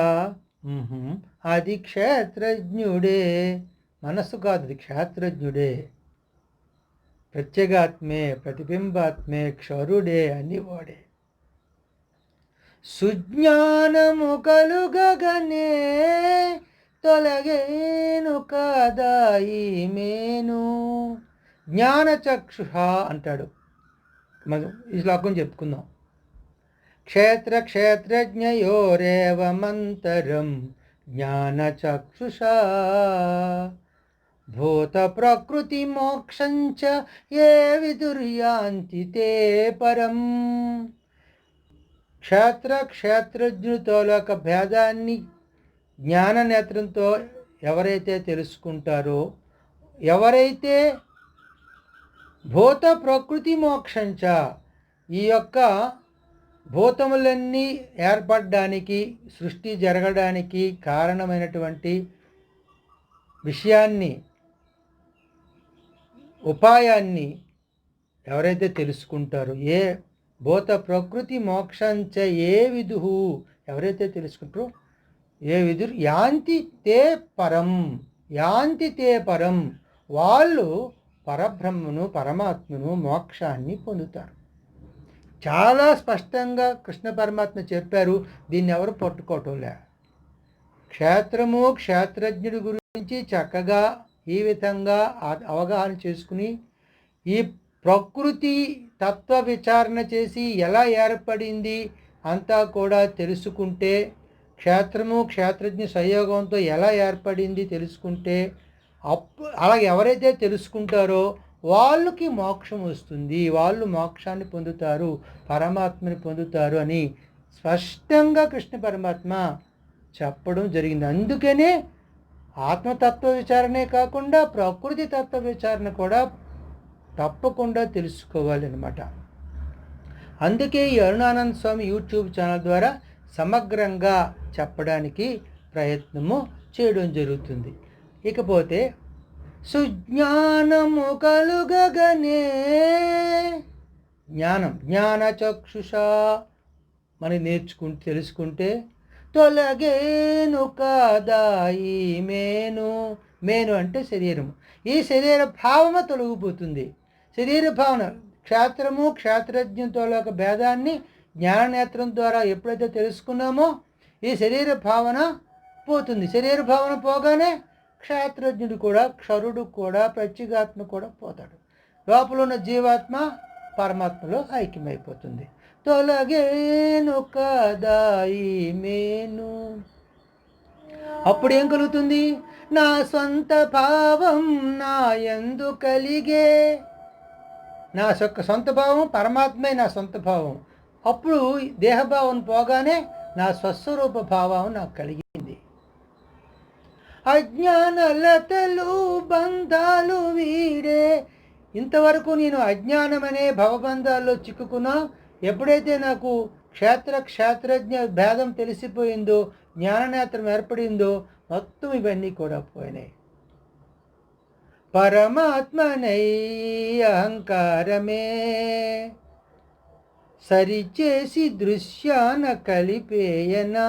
అధిక్షేత్రజ్ఞుడే, మనస్సు కాదు, అది క్షేత్రజ్ఞుడే. ప్రత్యేగాత్మే ప్రతిబింబాత్మే క్షరుడే అని వాడే. సుజ్ఞానము కలుగగనే తొలగేను కదా ఈమెను. జ్ఞానచక్షుష అంటాడు. మనం ఈ శ్లోకం చెప్పుకుందాం. క్షేత్ర క్షేత్రజ్ఞయోరేవమంతరం జ్ఞానచక్షుషా భూత ప్రకృతి మోక్షంచ ఏ విదుర్యాంతి తే పరం. క్షేత్ర క్షేత్రజ్ఞుతో ఒక భేదాన్ని జ్ఞాన నేత్రంతో ఎవరైతే తెలుసుకుంటారో, ఎవరైతే భూత ప్రకృతి మోక్షంచ ఈ యొక్క భూతములన్నీ ఏర్పడడానికి సృష్టి జరగడానికి కారణమైనటువంటి విషయాన్ని ఉపాయాన్ని ఎవరైతే తెలుసుకుంటారో, ఏ భూత ప్రకృతి మోక్షంచ ఏ విదుహు ఎవరైతే తెలుసుకుంటారో, ఏ విదురు యాంతి తే పరం యాంతి తే పరం వాళ్ళు పరబ్రహ్మను పరమాత్మను మోక్షాన్ని పొందుతారు. చాలా స్పష్టంగా కృష్ణ పరమాత్మ చెప్పారు. దీన్ని ఎవరు పట్టుకోవటంలే. క్షేత్రము క్షేత్రజ్ఞుడి గురించి చక్కగా ఈ విధంగా అవగాహన చేసుకుని ఈ ప్రకృతి తత్వ విచారణ చేసి ఎలా ఏర్పడింది అంతా కూడా తెలుసుకుంటే, క్షేత్రము క్షేత్రజ్ఞ సంయోగంతో ఎలా ఏర్పడింది తెలుసుకుంటే, అలా ఎవరైతే తెలుసుకుంటారో వాళ్ళకి మోక్షం వస్తుంది, వాళ్ళు మోక్షాన్ని పొందుతారు, పరమాత్మని పొందుతారు అని స్పష్టంగా కృష్ణ పరమాత్మ చెప్పడం జరిగింది. అందుకనే ఆత్మతత్వ విచారణే కాకుండా ప్రకృతి తత్వ విచారణ కూడా తప్పకుండా తెలుసుకోవాలి అన్నమాట. అందుకే ఈ అరుణానంద స్వామి యూట్యూబ్ ఛానల్ ద్వారా సమగ్రంగా చెప్పడానికి ప్రయత్నము చేయడం జరుగుతుంది. ఇకపోతే సుజ్ఞానము కలుగగనే. జ్ఞానం జ్ఞానచక్షుష మనం నేర్చుకుంటే తెలుసుకుంటే తొలగేను కాదా ఈ మేను. మేను అంటే శరీరము. ఈ శరీర భావన తొలగిపోతుంది. శరీర భావన క్షేత్రము క్షేత్రజ్ఞంతో ఒక భేదాన్ని జ్ఞాననేత్రం ద్వారా ఎప్పుడైతే తెలుసుకున్నామో ఈ శరీర భావన పోతుంది. శరీర భావన పోగానే క్షేత్రజ్ఞుడు కూడా క్షరుడు కూడా ప్రత్యేగాత్మ కూడా పోతాడు. లోపల ఉన్న జీవాత్మ పరమాత్మలో ఐక్యమైపోతుంది. తొలగేను కదా ఈ మేను. అప్పుడు ఏం కలుగుతుంది? నా సొంత భావం నా యందు కలిగే. నా సొంత భావం పరమాత్మే నా సొంత భావం. అప్పుడు దేహభావం పోగానే నా స్వస్వరూప భావం నాకు కలిగింది. అజ్ఞానలతలు బంధాలు వీడే. ఇంతవరకు నేను అజ్ఞానమనే భవబంధాల్లో చిక్కుకున్నా. ఎప్పుడైతే నాకు క్షేత్రజ్ఞ భేదం తెలిసిపోయిందో, జ్ఞాననేత్రం ఏర్పడిందో, మొత్తం ఇవన్నీ కూడా పోయినాయి. పరమాత్మనై అహంకారమే సరిచేసి దృశ్యాన కలిపేయనా.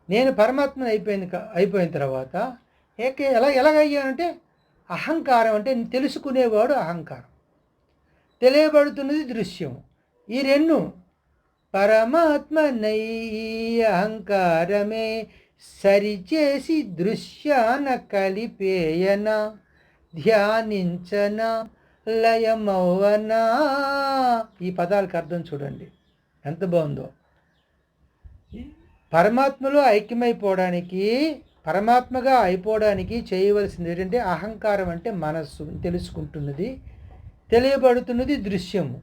నేను పరమాత్మని అయిపోయిన తర్వాత ఎలాగయ్యానంటే అహంకారం అంటే తెలుసుకునేవాడు అహంకారం, తెలియబడుతున్నది దృశ్యం. ఈ రెండు పరమాత్మనై అహంకారమే సరిచేసి దృశ్యాన కలిపేయన ధ్యానించన లయమౌవనా. ఈ పదాలకు అర్థం చూడండి ఎంత బాగుందో. పరమాత్మలో ఐక్యమైపోవడానికి, పరమాత్మగా అయిపోవడానికి చేయవలసింది ఏంటంటే అహంకారం అంటే మనస్సు, తెలుసుకుంటున్నది, తెలియబడుతున్నది దృశ్యము.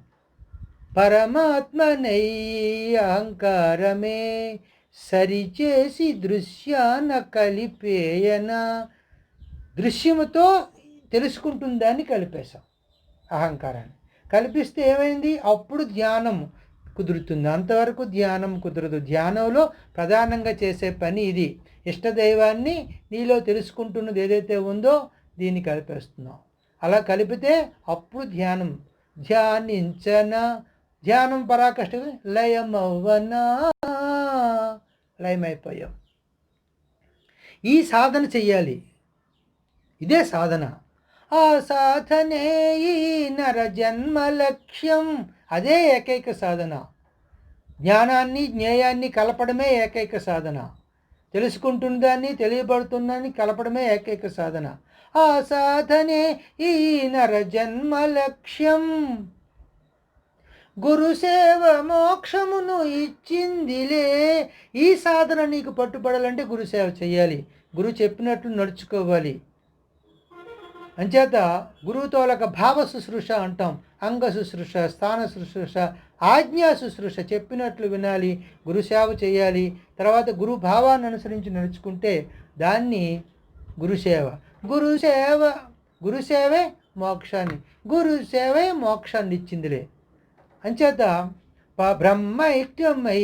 పరమాత్మనై అహంకారమే సరిచేసి దృశ్యాన కలిపేయన. దృశ్యముతో తెలుసుకుంటుందాన్ని కలిపేశాం. అహంకారాన్ని కల్పిస్తే ఏమైంది? అప్పుడు ధ్యానం కుదురుతుంది. అంతవరకు ధ్యానం కుదరదు. ధ్యానంలో ప్రధానంగా చేసే పని ఇది. ఇష్టదైవాన్ని నీలో తెలుసుకుంటున్నది ఏదైతే ఉందో దీన్ని కలిపేస్తున్నాం. అలా కలిపితే అప్పుడు ధ్యానం. ధ్యానించన, ధ్యానం పరాకష్ట లయమవ్వనా, లయమైపోయాం. ఈ సాధన చెయ్యాలి. ఇదే సాధన. ఆ సాధనే ఈ నర జన్మ లక్ష్యం. అదే ఏకైక సాధన. జ్ఞానాన్ని జ్ఞేయాన్ని కలపడమే ఏకైక సాధన. తెలుసుకుంటున్నదాన్ని తెలియబడుతుందని కలపడమే ఏకైక సాధన. ఆ సాధనే ఈ నర జన్మ లక్ష్యం. గురుసేవ మోక్షమును ఇచ్చిందిలే. ఈ సాధన నీకు పట్టుబడాలంటే గురుసేవ చేయాలి. గురువు చెప్పినట్లు నడుచుకోవాలి. అంచేత గురువుతో ఒక భావ శుశ్రూష అంటాం. అంగ శుశ్రూష, స్థాన శుశ్రూష, ఆజ్ఞా శుశ్రూష. చెప్పినట్లు వినాలి, గురుసేవ చేయాలి. తర్వాత గురు భావాన్ని అనుసరించి నడుచుకుంటే దాన్ని గురుసేవ. గురుసేవే మోక్షాన్ని, గురుసేవే మోక్షాన్ని ఇచ్చిందిలే. అంచేత బ్రహ్మైక్యమై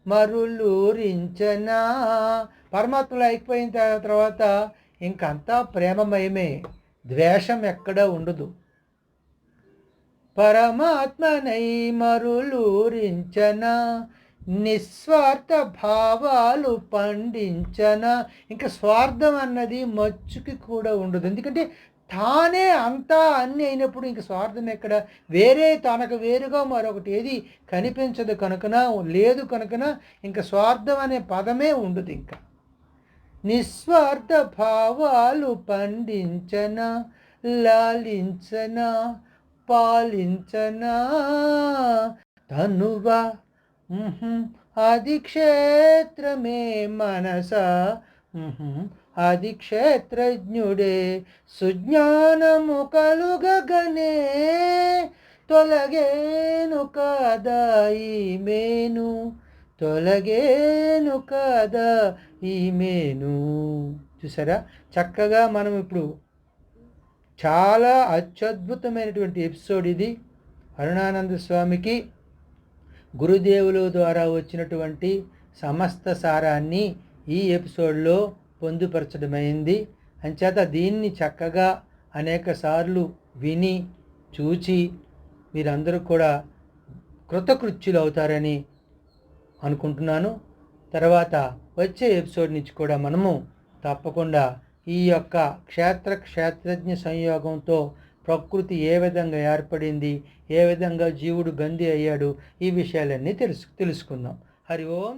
మరులూరించనా. పరమాత్మలో అయిపోయిన తర్వాత ఇంకంతా ప్రేమమయమే, ద్వేషం ఎక్కడ ఉండదు. పరమాత్మనై మరులూరించన నిస్వార్థ భావాలు పండించన. ఇంకా స్వార్థం అన్నది మచ్చుకి కూడా ఉండదు. ఎందుకంటే తానే అంతా అన్నీ అయినప్పుడు ఇంక స్వార్థం ఎక్కడ? వేరే తనకు వేరుగా మరొకటి ఏది కనిపించదు కనుకన, లేదు కనుకన ఇంక స్వార్థం అనే పదమే ఉండదు. ఇంకా నిస్వార్థ భావాలు పండించన లాలించన పాలించన తనువా అది క్షేత్రమే మనస అది క్షేత్రజ్ఞుడే సుజ్ఞానము కలుగగనే తొలగేను కదా ఈ మేను తొలగేను కదా ఈ మేను. చూసారా చక్కగా మనం ఇప్పుడు చాలా అత్యద్భుతమైనటువంటి ఎపిసోడ్ ఇది. అరుణానంద స్వామికి గురుదేవుల ద్వారా వచ్చినటువంటి సమస్త సారాన్ని ఈ ఎపిసోడ్లో పొందుపరచడమైంది. అంచేత దీన్ని చక్కగా అనేకసార్లు విని చూచి మీరందరూ కూడా కృతకృత్యులు అవుతారని అనుకుంటున్నాను. తర్వాత వచ్చే ఎపిసోడ్ నుంచి కూడా మనము తప్పకుండా ఈ యొక్క క్షేత్రజ్ఞ సంయోగంతో ప్రకృతి ఏ విధంగా ఏర్పడింది, ఏ విధంగా జీవుడు బందీ అయ్యాడు, ఈ విషయాలన్నీ తెలుసుకుందాం. హరి ఓం.